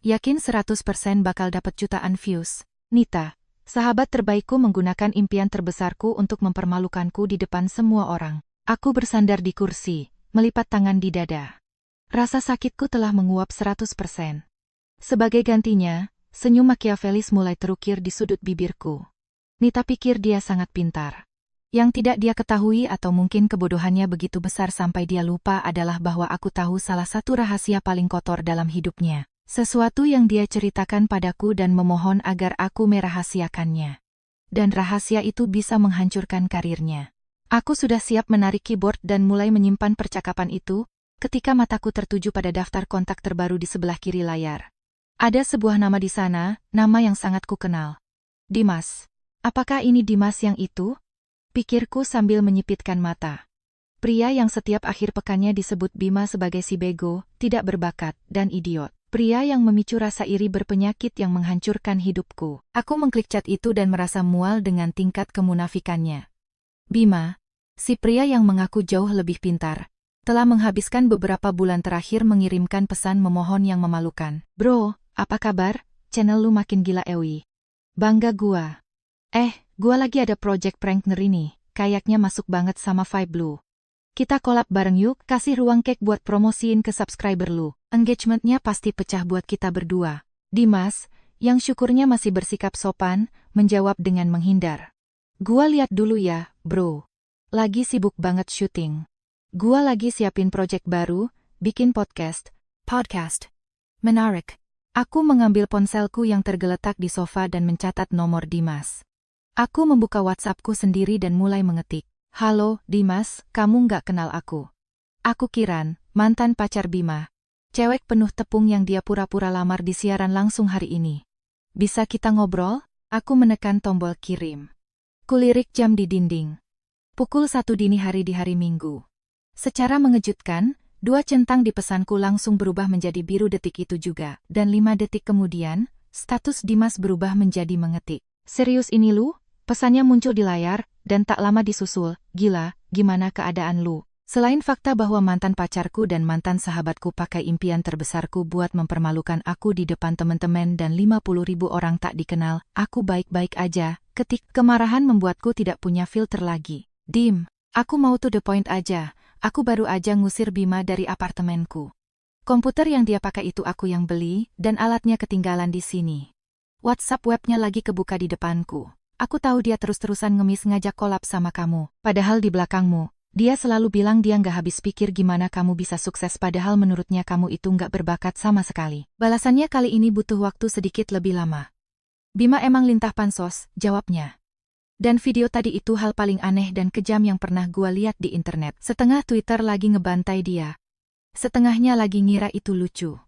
Yakin 100% bakal dapat jutaan views. Nita, sahabat terbaikku menggunakan impian terbesarku untuk mempermalukanku di depan semua orang. Aku bersandar di kursi, melipat tangan di dada. Rasa sakitku telah menguap 100%. Sebagai gantinya, senyum Machiavellis mulai terukir di sudut bibirku. Nita pikir dia sangat pintar. Yang tidak dia ketahui atau mungkin kebodohannya begitu besar sampai dia lupa adalah bahwa aku tahu salah satu rahasia paling kotor dalam hidupnya. Sesuatu yang dia ceritakan padaku dan memohon agar aku merahasiakannya. Dan rahasia itu bisa menghancurkan karirnya. Aku sudah siap menarik keyboard dan mulai menyimpan percakapan itu, ketika mataku tertuju pada daftar kontak terbaru di sebelah kiri layar. Ada sebuah nama di sana, nama yang sangat kukenal. Dimas. Apakah ini Dimas yang itu? Pikirku sambil menyipitkan mata. Pria yang setiap akhir pekannya disebut Bima sebagai si bego, tidak berbakat, dan idiot. Pria yang memicu rasa iri berpenyakit yang menghancurkan hidupku. Aku mengklik chat itu dan merasa mual dengan tingkat kemunafikannya. Bima, si pria yang mengaku jauh lebih pintar, Telah menghabiskan beberapa bulan terakhir mengirimkan pesan memohon yang memalukan. Bro, apa kabar? Channel lu makin gila ewi. Bangga gua. Gua lagi ada project prank ngeri nih. Kayaknya masuk banget sama vibe lu. Kita collab bareng yuk, kasih ruang cake buat promosiin ke subscriber lu. Engagementnya pasti pecah buat kita berdua. Dimas, yang syukurnya masih bersikap sopan, menjawab dengan menghindar. Gua lihat dulu ya, bro. Lagi sibuk banget syuting. Gua lagi siapin project baru, bikin podcast. Menarik. Aku mengambil ponselku yang tergeletak di sofa dan mencatat nomor Dimas. Aku membuka WhatsAppku sendiri dan mulai mengetik. Halo, Dimas, kamu nggak kenal aku. Aku Kiran, mantan pacar Bima. Cewek penuh tepung yang dia pura-pura lamar di siaran langsung hari ini. Bisa kita ngobrol? Aku menekan tombol kirim. Kulirik jam di dinding. Pukul 1 dini hari di hari Minggu. Secara mengejutkan, 2 centang di pesanku langsung berubah menjadi biru detik itu juga. Dan 5 detik kemudian, status Dimas berubah menjadi mengetik. Serius ini lu? Pesannya muncul di layar, dan tak lama disusul, gila, gimana keadaan lu? Selain fakta bahwa mantan pacarku dan mantan sahabatku pakai impian terbesarku buat mempermalukan aku di depan teman-teman dan 50.000 orang tak dikenal, aku baik-baik aja, ketik kemarahan membuatku tidak punya filter lagi. Dim, aku mau to the point aja, aku baru aja ngusir Bima dari apartemenku. Komputer yang dia pakai itu aku yang beli, dan alatnya ketinggalan di sini. WhatsApp webnya lagi kebuka di depanku. Aku tahu dia terus-terusan ngemis ngajak kolab sama kamu, padahal di belakangmu, dia selalu bilang dia nggak habis pikir gimana kamu bisa sukses padahal menurutnya kamu itu nggak berbakat sama sekali. Balasannya kali ini butuh waktu sedikit lebih lama. Bima emang lintah pansos, jawabnya. Dan video tadi itu hal paling aneh dan kejam yang pernah gua lihat di internet. Setengah Twitter lagi ngebantai dia. Setengahnya lagi ngira itu lucu.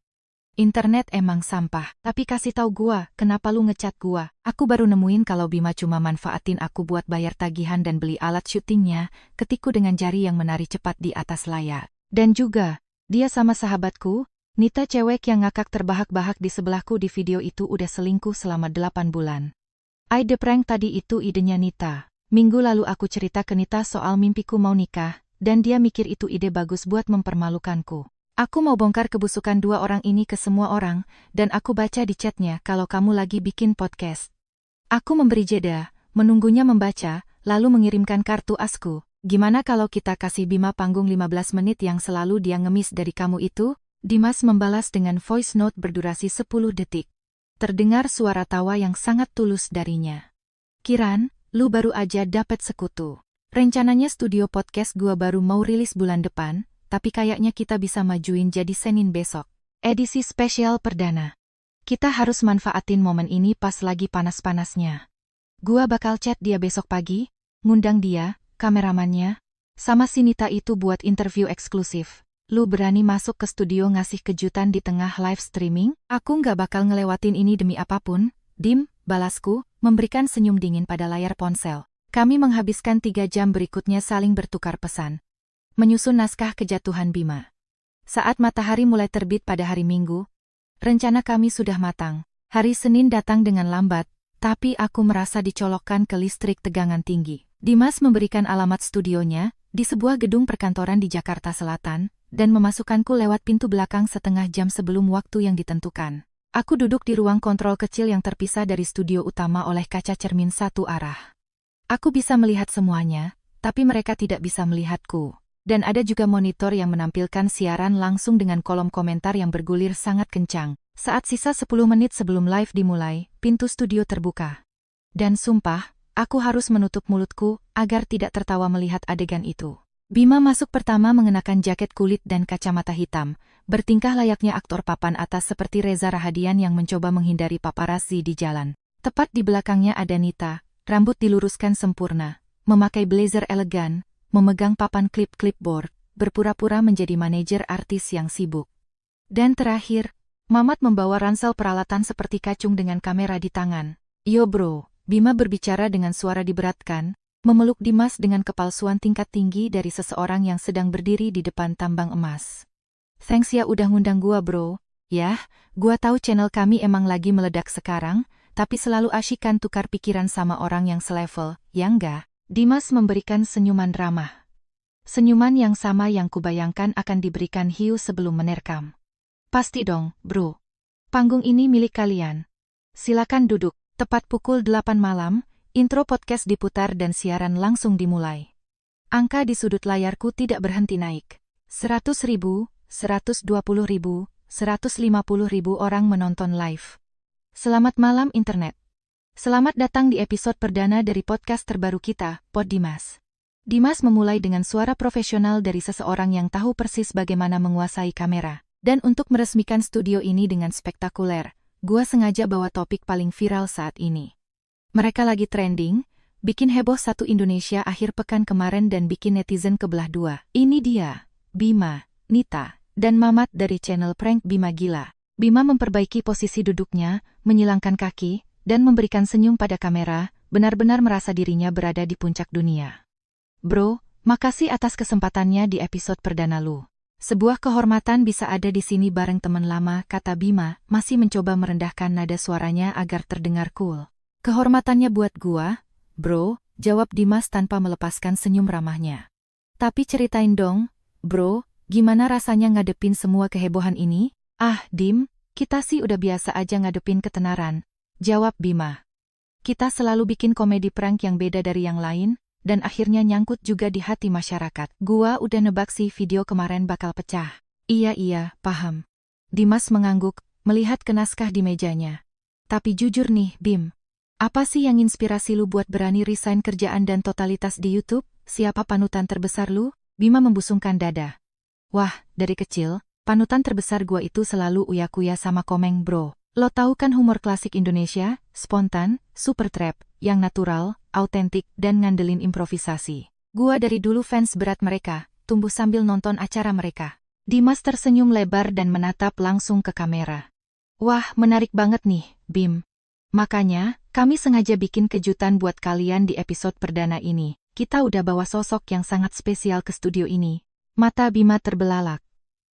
Internet emang sampah, tapi kasih tahu gua, kenapa lu ngecat gua? Aku baru nemuin kalau Bima cuma manfaatin aku buat bayar tagihan dan beli alat syutingnya, ketikku dengan jari yang menari cepat di atas layar. Dan juga, dia sama sahabatku, Nita cewek yang ngakak terbahak-bahak di sebelahku di video itu udah selingkuh selama 8 bulan. The prank tadi itu idenya Nita. Minggu lalu aku cerita ke Nita soal mimpiku mau nikah, dan dia mikir itu ide bagus buat mempermalukanku. Aku mau bongkar kebusukan 2 orang ini ke semua orang, dan aku baca di chatnya kalau kamu lagi bikin podcast. Aku memberi jeda, menunggunya membaca, lalu mengirimkan kartu asku. Gimana kalau kita kasih Bima panggung 15 menit yang selalu dia ngemis dari kamu itu? Dimas membalas dengan voice note berdurasi 10 detik. Terdengar suara tawa yang sangat tulus darinya. Kiran, lu baru aja dapet sekutu. Rencananya studio podcast gua baru mau rilis bulan depan, tapi kayaknya kita bisa majuin jadi Senin besok. Edisi spesial perdana. Kita harus manfaatin momen ini pas lagi panas-panasnya. Gua bakal chat dia besok pagi, ngundang dia, kameramannya, sama si Nita itu buat interview eksklusif. Lu berani masuk ke studio ngasih kejutan di tengah live streaming? Aku nggak bakal ngelewatin ini demi apapun. Dim, balasku, memberikan senyum dingin pada layar ponsel. Kami menghabiskan 3 jam berikutnya saling bertukar pesan. Menyusun naskah kejatuhan Bima. Saat matahari mulai terbit pada hari Minggu, rencana kami sudah matang. Hari Senin datang dengan lambat, tapi aku merasa dicolokkan ke listrik tegangan tinggi. Dimas memberikan alamat studionya, di sebuah gedung perkantoran di Jakarta Selatan, dan memasukkanku lewat pintu belakang setengah jam sebelum waktu yang ditentukan. Aku duduk di ruang kontrol kecil yang terpisah dari studio utama oleh kaca cermin satu arah. Aku bisa melihat semuanya, tapi mereka tidak bisa melihatku. Dan ada juga monitor yang menampilkan siaran langsung dengan kolom komentar yang bergulir sangat kencang. Saat sisa 10 menit sebelum live dimulai, pintu studio terbuka. Dan sumpah, aku harus menutup mulutku agar tidak tertawa melihat adegan itu. Bima masuk pertama mengenakan jaket kulit dan kacamata hitam, bertingkah layaknya aktor papan atas seperti Reza Rahadian yang mencoba menghindari paparazzi di jalan. Tepat di belakangnya ada Nita, rambut diluruskan sempurna, memakai blazer elegan, memegang papan clipboard, berpura-pura menjadi manajer artis yang sibuk. Dan terakhir, Mamat membawa ransel peralatan seperti kacung dengan kamera di tangan. Yo bro, Bima berbicara dengan suara diberatkan, memeluk Dimas dengan kepalsuan tingkat tinggi dari seseorang yang sedang berdiri di depan tambang emas. Thanks ya udah ngundang gua bro. Yah, gua tahu channel kami emang lagi meledak sekarang, tapi selalu asyikan tukar pikiran sama orang yang selevel, ya enggak? Dimas memberikan senyuman ramah. Senyuman yang sama yang kubayangkan akan diberikan hiu sebelum menerkam. Pasti dong, bro. Panggung ini milik kalian. Silakan duduk. Tepat pukul 8 malam, intro podcast diputar dan siaran langsung dimulai. Angka di sudut layarku tidak berhenti naik. 100.000, 120.000, 150.000 orang menonton live. Selamat malam internet. Selamat datang di episode perdana dari podcast terbaru kita, Pod Dimas. Dimas memulai dengan suara profesional dari seseorang yang tahu persis bagaimana menguasai kamera. Dan untuk meresmikan studio ini dengan spektakuler, gua sengaja bawa topik paling viral saat ini. Mereka lagi trending, bikin heboh satu Indonesia akhir pekan kemarin dan bikin netizen kebelah dua. Ini dia, Bima, Nita, dan Mamat dari channel prank Bima Gila. Bima memperbaiki posisi duduknya, menyilangkan kaki, dan memberikan senyum pada kamera, benar-benar merasa dirinya berada di puncak dunia. Bro, makasih atas kesempatannya di episode perdana lu. Sebuah kehormatan bisa ada di sini bareng teman lama, kata Bima, masih mencoba merendahkan nada suaranya agar terdengar cool. Kehormatannya buat gua, bro, jawab Dimas tanpa melepaskan senyum ramahnya. Tapi ceritain dong, bro, gimana rasanya ngadepin semua kehebohan ini? Ah, Dim, kita sih udah biasa aja ngadepin ketenaran, jawab Bima. Kita selalu bikin komedi prank yang beda dari yang lain, dan akhirnya nyangkut juga di hati masyarakat. Gua udah nebak sih video kemarin bakal pecah. Iya, paham. Dimas mengangguk, melihat ke naskah di mejanya. Tapi jujur nih, Bim. Apa sih yang inspirasi lu buat berani resign kerjaan dan totalitas di YouTube? Siapa panutan terbesar lu? Bima membusungkan dada. Wah, dari kecil, panutan terbesar gua itu selalu Uya-Kuya sama Komeng, bro. Lo tahu kan humor klasik Indonesia, spontan, super trap, yang natural, autentik, dan ngandelin improvisasi. Gua dari dulu fans berat mereka, tumbuh sambil nonton acara mereka. Dimas tersenyum lebar dan menatap langsung ke kamera. Wah, menarik banget nih, Bim. Makanya, kami sengaja bikin kejutan buat kalian di episode perdana ini. Kita udah bawa sosok yang sangat spesial ke studio ini. Mata Bima terbelalak.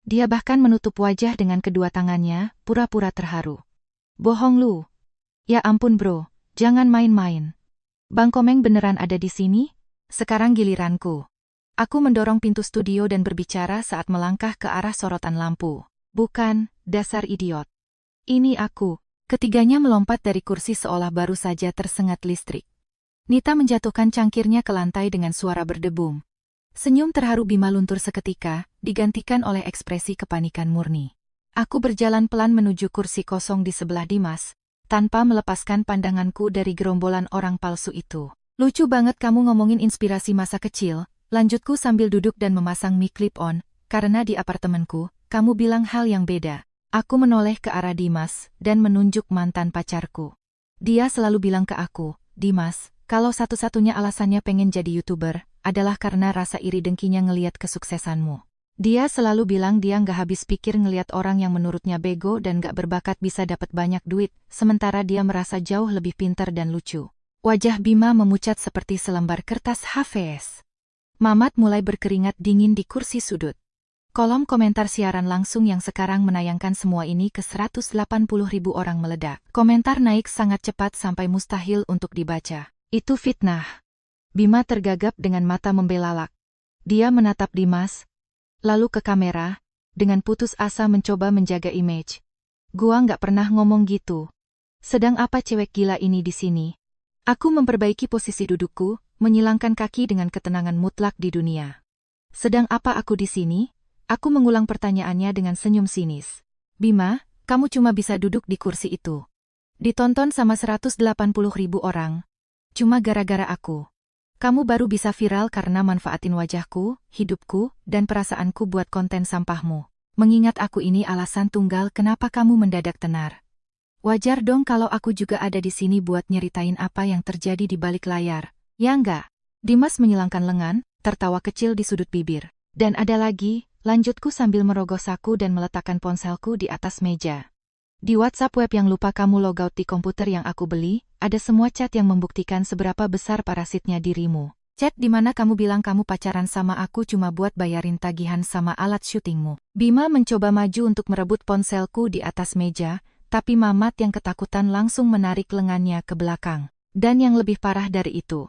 Dia bahkan menutup wajah dengan kedua tangannya, pura-pura terharu. Bohong lu. Ya ampun bro, jangan main-main. Bang Komeng beneran ada di sini? Sekarang giliranku. Aku mendorong pintu studio dan berbicara saat melangkah ke arah sorotan lampu. Bukan, dasar idiot. Ini aku. Ketiganya melompat dari kursi seolah baru saja tersengat listrik. Nita menjatuhkan cangkirnya ke lantai dengan suara berdebum. Senyum terharu Bima luntur seketika, digantikan oleh ekspresi kepanikan murni. Aku berjalan pelan menuju kursi kosong di sebelah Dimas, tanpa melepaskan pandanganku dari gerombolan orang palsu itu. Lucu banget kamu ngomongin inspirasi masa kecil, lanjutku sambil duduk dan memasang mic clip-on, karena di apartemenku, kamu bilang hal yang beda. Aku menoleh ke arah Dimas, dan menunjuk mantan pacarku. Dia selalu bilang ke aku, Dimas, kalau satu-satunya alasannya pengen jadi YouTuber, adalah karena rasa iri dengkinya ngeliat kesuksesanmu. Dia selalu bilang dia nggak habis pikir ngeliat orang yang menurutnya bego dan nggak berbakat bisa dapat banyak duit, sementara dia merasa jauh lebih pintar dan lucu. Wajah Bima memucat seperti selembar kertas HVS. Mamat mulai berkeringat dingin di kursi sudut. Kolom komentar siaran langsung yang sekarang menayangkan semua ini ke 180.000 orang meledak. Komentar naik sangat cepat sampai mustahil untuk dibaca. Itu fitnah. Bima tergagap dengan mata membelalak. Dia menatap Dimas, lalu ke kamera, dengan putus asa mencoba menjaga image. Gua nggak pernah ngomong gitu. Sedang apa cewek gila ini di sini? Aku memperbaiki posisi dudukku, menyilangkan kaki dengan ketenangan mutlak di dunia. Sedang apa aku di sini? Aku mengulang pertanyaannya dengan senyum sinis. Bima, kamu cuma bisa duduk di kursi itu. Ditonton sama 180.000 orang. Cuma gara-gara aku. Kamu baru bisa viral karena manfaatin wajahku, hidupku, dan perasaanku buat konten sampahmu. Mengingat aku ini alasan tunggal kenapa kamu mendadak tenar. Wajar dong kalau aku juga ada di sini buat nyeritain apa yang terjadi di balik layar. Ya enggak? Dimas menyilangkan lengan, tertawa kecil di sudut bibir. Dan ada lagi, lanjutku sambil merogoh saku dan meletakkan ponselku di atas meja. Di WhatsApp web yang lupa kamu logout di komputer yang aku beli, ada semua chat yang membuktikan seberapa besar parasitnya dirimu. Chat di mana kamu bilang kamu pacaran sama aku cuma buat bayarin tagihan sama alat syutingmu. Bima mencoba maju untuk merebut ponselku di atas meja, tapi Mamat yang ketakutan langsung menarik lengannya ke belakang. Dan yang lebih parah dari itu,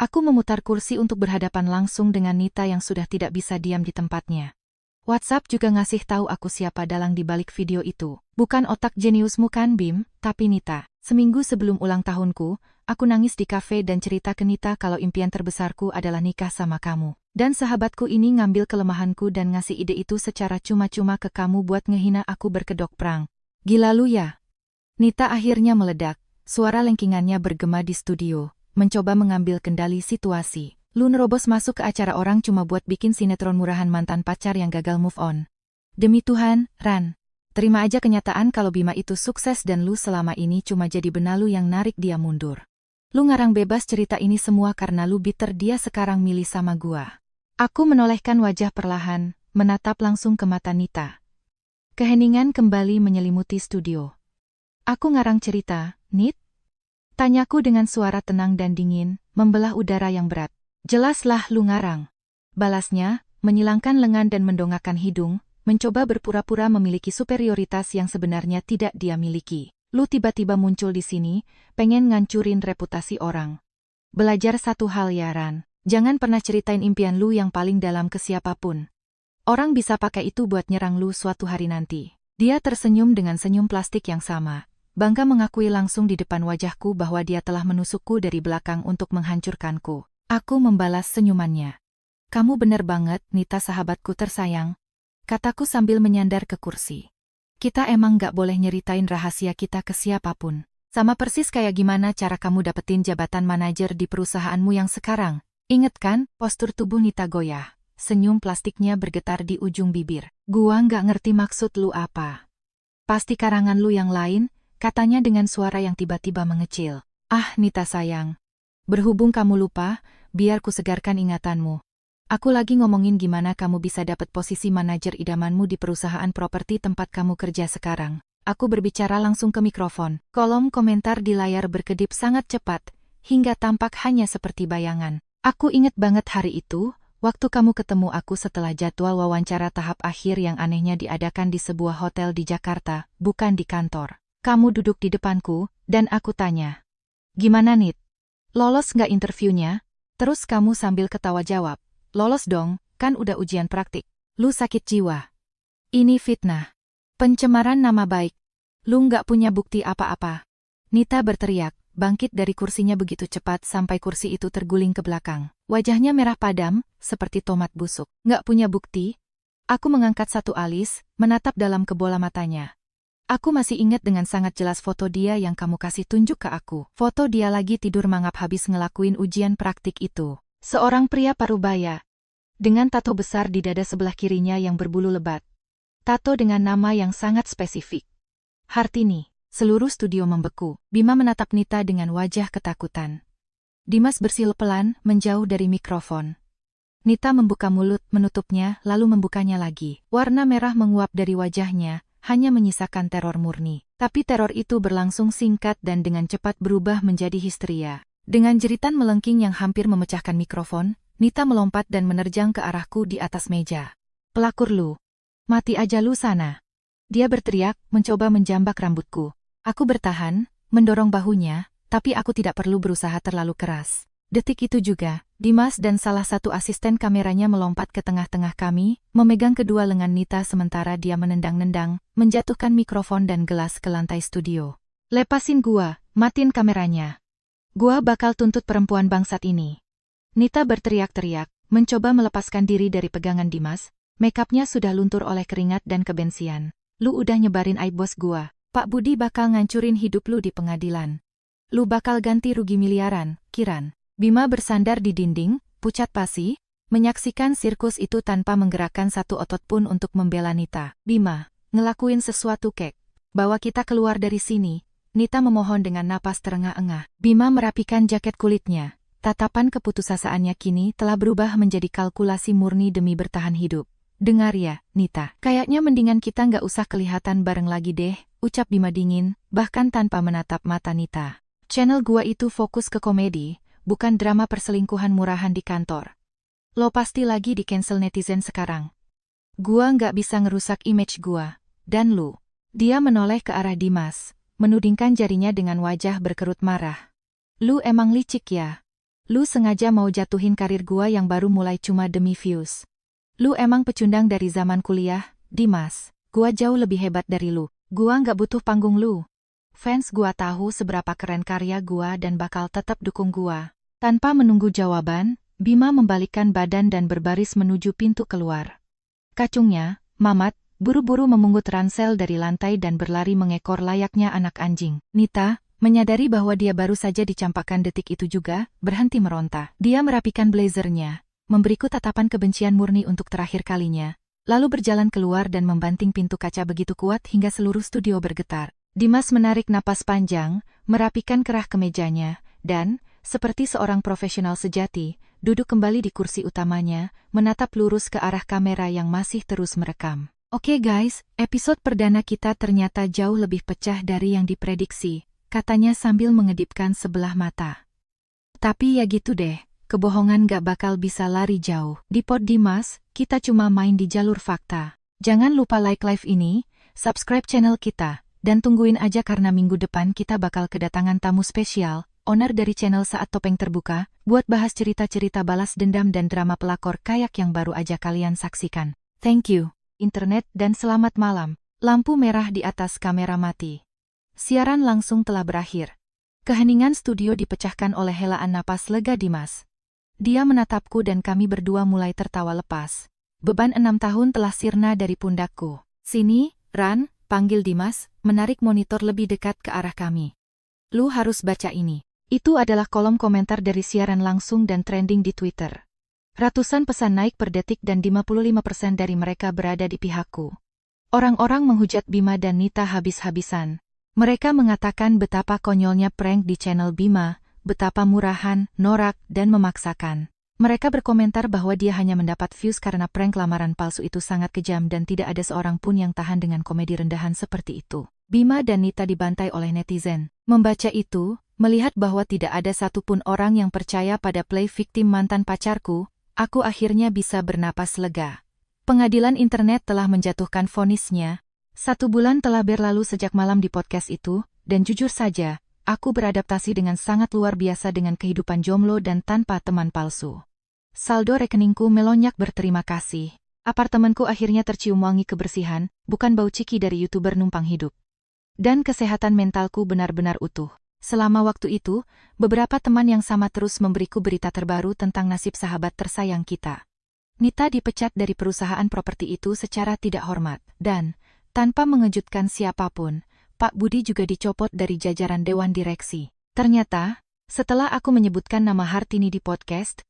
Aku memutar kursi untuk berhadapan langsung dengan Nita yang sudah tidak bisa diam di tempatnya. WhatsApp juga ngasih tahu aku siapa dalang di balik video itu. Bukan otak jeniusmu kan, Bim, tapi Nita. Seminggu sebelum ulang tahunku, aku nangis di kafe dan cerita ke Nita kalau impian terbesarku adalah nikah sama kamu. Dan sahabatku ini ngambil kelemahanku dan ngasih ide itu secara cuma-cuma ke kamu buat ngehina aku berkedok perang. Gila lu ya? Nita akhirnya meledak. Suara lengkingannya bergema di studio, mencoba mengambil kendali situasi. Lu nerobos masuk ke acara orang cuma buat bikin sinetron murahan mantan pacar yang gagal move on. Demi Tuhan, Ran. Terima aja kenyataan kalau Bima itu sukses dan lu selama ini cuma jadi benalu yang narik dia mundur. Lu ngarang bebas cerita ini semua karena lu bitter dia sekarang milih sama gua. Aku menolehkan wajah perlahan, menatap langsung ke mata Nita. Keheningan kembali menyelimuti studio. Aku ngarang cerita, Nit? Tanyaku dengan suara tenang dan dingin, membelah udara yang berat. Jelaslah lu ngarang. Balasnya, menyilangkan lengan dan mendongakkan hidung, mencoba berpura-pura memiliki superioritas yang sebenarnya tidak dia miliki. Lu tiba-tiba muncul di sini, pengen ngancurin reputasi orang. Belajar satu hal ya Ran, jangan pernah ceritain impian lu yang paling dalam ke siapapun. Orang bisa pakai itu buat nyerang lu suatu hari nanti. Dia tersenyum dengan senyum plastik yang sama. Bangga mengakui langsung di depan wajahku bahwa dia telah menusukku dari belakang untuk menghancurkanku. Aku membalas senyumannya. Kamu bener banget, Nita sahabatku tersayang. Kataku sambil menyandar ke kursi. Kita emang gak boleh nyeritain rahasia kita ke siapapun. Sama persis kayak gimana cara kamu dapetin jabatan manajer di perusahaanmu yang sekarang. Ingat kan, postur tubuh Nita goyah. Senyum plastiknya bergetar di ujung bibir. Gua gak ngerti maksud lu apa. Pasti karangan lu yang lain, katanya dengan suara yang tiba-tiba mengecil. Ah Nita sayang. Berhubung kamu lupa, biar ku segarkan ingatanmu. Aku lagi ngomongin gimana kamu bisa dapat posisi manajer idamanmu di perusahaan properti tempat kamu kerja sekarang. Aku berbicara langsung ke mikrofon. Kolom komentar di layar berkedip sangat cepat, hingga tampak hanya seperti bayangan. Aku inget banget hari itu, waktu kamu ketemu aku setelah jadwal wawancara tahap akhir yang anehnya diadakan di sebuah hotel di Jakarta, bukan di kantor. Kamu duduk di depanku, dan aku tanya. Gimana Nit? Lolos nggak interviewnya? Terus kamu sambil ketawa jawab. Lolos dong, kan udah ujian praktik. Lu sakit jiwa. Ini fitnah. Pencemaran nama baik. Lu nggak punya bukti apa-apa. Nita berteriak, bangkit dari kursinya begitu cepat sampai kursi itu terguling ke belakang. Wajahnya merah padam, seperti tomat busuk. Nggak punya bukti? Aku mengangkat satu alis, menatap dalam kebola matanya. Aku masih ingat dengan sangat jelas foto dia yang kamu kasih tunjuk ke aku. Foto dia lagi tidur mangap habis ngelakuin ujian praktik itu. Seorang pria parubaya. Dengan tato besar di dada sebelah kirinya yang berbulu lebat. Tato dengan nama yang sangat spesifik. Hartini. Seluruh studio membeku. Bima menatap Nita dengan wajah ketakutan. Dimas bersil pelan, menjauh dari mikrofon. Nita membuka mulut, menutupnya, lalu membukanya lagi. Warna merah menguap dari wajahnya. Hanya menyisakan teror murni. Tapi teror itu berlangsung singkat dan dengan cepat berubah menjadi histeria. Dengan jeritan melengking yang hampir memecahkan mikrofon, Nita melompat dan menerjang ke arahku di atas meja. Pelakor lu. Mati aja lu sana. Dia berteriak, mencoba menjambak rambutku. Aku bertahan, mendorong bahunya, tapi aku tidak perlu berusaha terlalu keras. Detik itu juga, Dimas dan salah satu asisten kameranya melompat ke tengah-tengah kami, memegang kedua lengan Nita sementara dia menendang-nendang, menjatuhkan mikrofon dan gelas ke lantai studio. Lepasin gua, matiin kameranya. Gua bakal tuntut perempuan bangsat ini. Nita berteriak-teriak, mencoba melepaskan diri dari pegangan Dimas, makeupnya sudah luntur oleh keringat dan kebensian. Lu udah nyebarin aib bos gua, Pak Budi bakal ngancurin hidup lu di pengadilan. Lu bakal ganti rugi miliaran, Kiran. Bima bersandar di dinding, pucat pasi, menyaksikan sirkus itu tanpa menggerakkan satu otot pun untuk membela Nita. Bima, ngelakuin sesuatu kek. Bawa kita keluar dari sini. Nita memohon dengan napas terengah-engah. Bima merapikan jaket kulitnya. Tatapan keputusasaannya kini telah berubah menjadi kalkulasi murni demi bertahan hidup. Dengar ya, Nita. Kayaknya mendingan kita nggak usah kelihatan bareng lagi deh, ucap Bima dingin, bahkan tanpa menatap mata Nita. Channel gua itu fokus ke komedi. Bukan drama perselingkuhan murahan di kantor. Lo pasti lagi di cancel netizen sekarang. Gua nggak bisa ngerusak image gua. Dan lu. Dia menoleh ke arah Dimas, menudingkan jarinya dengan wajah berkerut marah. Lu emang licik ya? Lu sengaja mau jatuhin karir gua yang baru mulai cuma demi views. Lu emang pecundang dari zaman kuliah, Dimas. Gua jauh lebih hebat dari lu. Gua nggak butuh panggung lu. Fans gua tahu seberapa keren karya gua dan bakal tetap dukung gua. Tanpa menunggu jawaban, Bima membalikkan badan dan berbaris menuju pintu keluar. Kacungnya, Mamat, buru-buru memungut ransel dari lantai dan berlari mengekor layaknya anak anjing. Nita, menyadari bahwa dia baru saja dicampakkan detik itu juga, berhenti meronta. Dia merapikan blazernya, memberiku tatapan kebencian murni untuk terakhir kalinya, lalu berjalan keluar dan membanting pintu kaca begitu kuat hingga seluruh studio bergetar. Dimas menarik napas panjang, merapikan kerah kemejanya, dan, seperti seorang profesional sejati, duduk kembali di kursi utamanya, menatap lurus ke arah kamera yang masih terus merekam. Oke guys, episode perdana kita ternyata jauh lebih pecah dari yang diprediksi, katanya sambil mengedipkan sebelah mata. Tapi ya gitu deh, kebohongan gak bakal bisa lari jauh. Di Pod Dimas, kita cuma main di jalur fakta. Jangan lupa like live ini, subscribe channel kita, dan tungguin aja karena minggu depan kita bakal kedatangan tamu spesial, owner dari channel Saat Topeng Terbuka, buat bahas cerita-cerita balas dendam dan drama pelakor kayak yang baru aja kalian saksikan. Thank you, internet, dan selamat malam. Lampu merah di atas kamera mati. Siaran langsung telah berakhir. Keheningan studio dipecahkan oleh helaan napas lega Dimas. Dia menatapku dan kami berdua mulai tertawa lepas. Beban 6 tahun telah sirna dari pundakku. Sini, Ran, panggil Dimas, menarik monitor lebih dekat ke arah kami. Lu harus baca ini. Itu adalah kolom komentar dari siaran langsung dan trending di Twitter. Ratusan pesan naik per detik dan 55% dari mereka berada di pihakku. Orang-orang menghujat Bima dan Nita habis-habisan. Mereka mengatakan betapa konyolnya prank di channel Bima, betapa murahan, norak, dan memaksakan. Mereka berkomentar bahwa dia hanya mendapat views karena prank lamaran palsu itu sangat kejam dan tidak ada seorang pun yang tahan dengan komedi rendahan seperti itu. Bima dan Nita dibantai oleh netizen. Membaca itu, melihat bahwa tidak ada satupun orang yang percaya pada play victim mantan pacarku, aku akhirnya bisa bernapas lega. Pengadilan internet telah menjatuhkan vonisnya. 1 bulan telah berlalu sejak malam di podcast itu, dan jujur saja, aku beradaptasi dengan sangat luar biasa dengan kehidupan jomblo dan tanpa teman palsu. Saldo rekeningku melonjak berterima kasih. Apartemenku akhirnya tercium wangi kebersihan, bukan bau ciki dari YouTuber numpang hidup. Dan kesehatan mentalku benar-benar utuh. Selama waktu itu, beberapa teman yang sama terus memberiku berita terbaru tentang nasib sahabat tersayang kita. Nita dipecat dari perusahaan properti itu secara tidak hormat, dan, tanpa mengejutkan siapapun, Pak Budi juga dicopot dari jajaran Dewan Direksi. Ternyata, setelah aku menyebutkan nama Hartini di podcast,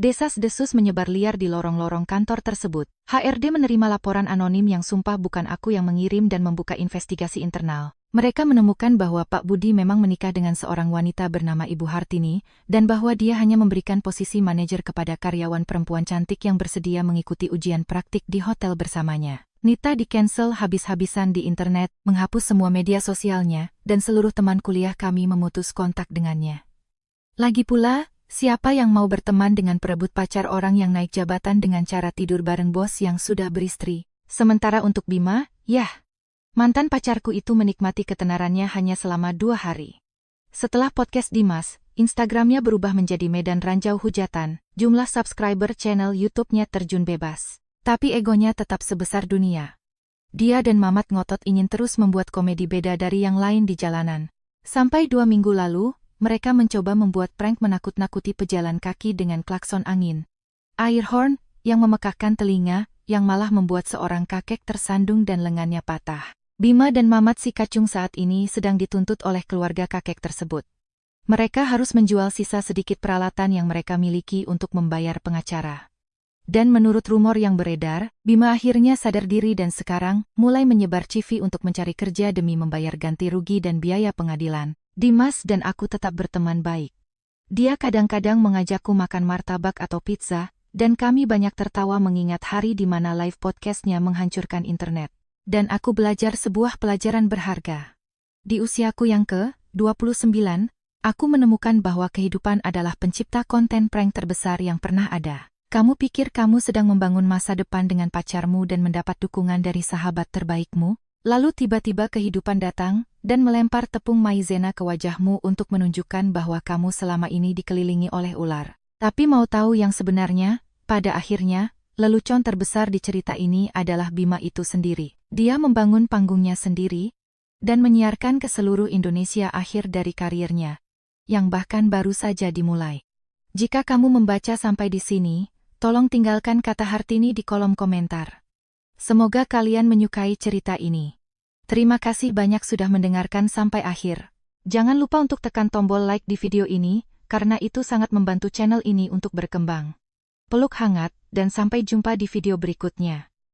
desas-desus menyebar liar di lorong-lorong kantor tersebut. HRD menerima laporan anonim yang sumpah bukan aku yang mengirim dan membuka investigasi internal. Mereka menemukan bahwa Pak Budi memang menikah dengan seorang wanita bernama Ibu Hartini, dan bahwa dia hanya memberikan posisi manajer kepada karyawan perempuan cantik yang bersedia mengikuti ujian praktik di hotel bersamanya. Nita di-cancel habis-habisan di internet, menghapus semua media sosialnya, dan seluruh teman kuliah kami memutus kontak dengannya. Lagi pula, siapa yang mau berteman dengan perebut pacar orang yang naik jabatan dengan cara tidur bareng bos yang sudah beristri? Sementara untuk Bima, yah, mantan pacarku itu menikmati ketenarannya hanya selama 2 hari. Setelah podcast Dimas, Instagramnya berubah menjadi medan ranjau hujatan, jumlah subscriber channel YouTube-nya terjun bebas. Tapi egonya tetap sebesar dunia. Dia dan Mamat ngotot ingin terus membuat komedi beda dari yang lain di jalanan. Sampai 2 minggu lalu, mereka mencoba membuat prank menakut-nakuti pejalan kaki dengan klakson angin. Air horn, yang memekakkan telinga, yang malah membuat seorang kakek tersandung dan lengannya patah. Bima dan Mamat si kacung saat ini sedang dituntut oleh keluarga kakek tersebut. Mereka harus menjual sisa sedikit peralatan yang mereka miliki untuk membayar pengacara. Dan menurut rumor yang beredar, Bima akhirnya sadar diri dan sekarang mulai menyebar CV untuk mencari kerja demi membayar ganti rugi dan biaya pengadilan. Dimas dan aku tetap berteman baik. Dia kadang-kadang mengajakku makan martabak atau pizza, dan kami banyak tertawa mengingat hari di mana live podcastnya menghancurkan internet. Dan aku belajar sebuah pelajaran berharga. Di usiaku yang ke-29, aku menemukan bahwa kehidupan adalah pencipta konten prank terbesar yang pernah ada. Kamu pikir kamu sedang membangun masa depan dengan pacarmu dan mendapat dukungan dari sahabat terbaikmu? Lalu tiba-tiba kehidupan datang, dan melempar tepung maizena ke wajahmu untuk menunjukkan bahwa kamu selama ini dikelilingi oleh ular. Tapi mau tahu yang sebenarnya? Pada akhirnya, lelucon terbesar di cerita ini adalah Bima itu sendiri. Dia membangun panggungnya sendiri, dan menyiarkan ke seluruh Indonesia akhir dari karirnya, yang bahkan baru saja dimulai. Jika kamu membaca sampai di sini, tolong tinggalkan kata Hartini di kolom komentar. Semoga kalian menyukai cerita ini. Terima kasih banyak sudah mendengarkan sampai akhir. Jangan lupa untuk tekan tombol like di video ini, karena itu sangat membantu channel ini untuk berkembang. Peluk hangat, dan sampai jumpa di video berikutnya.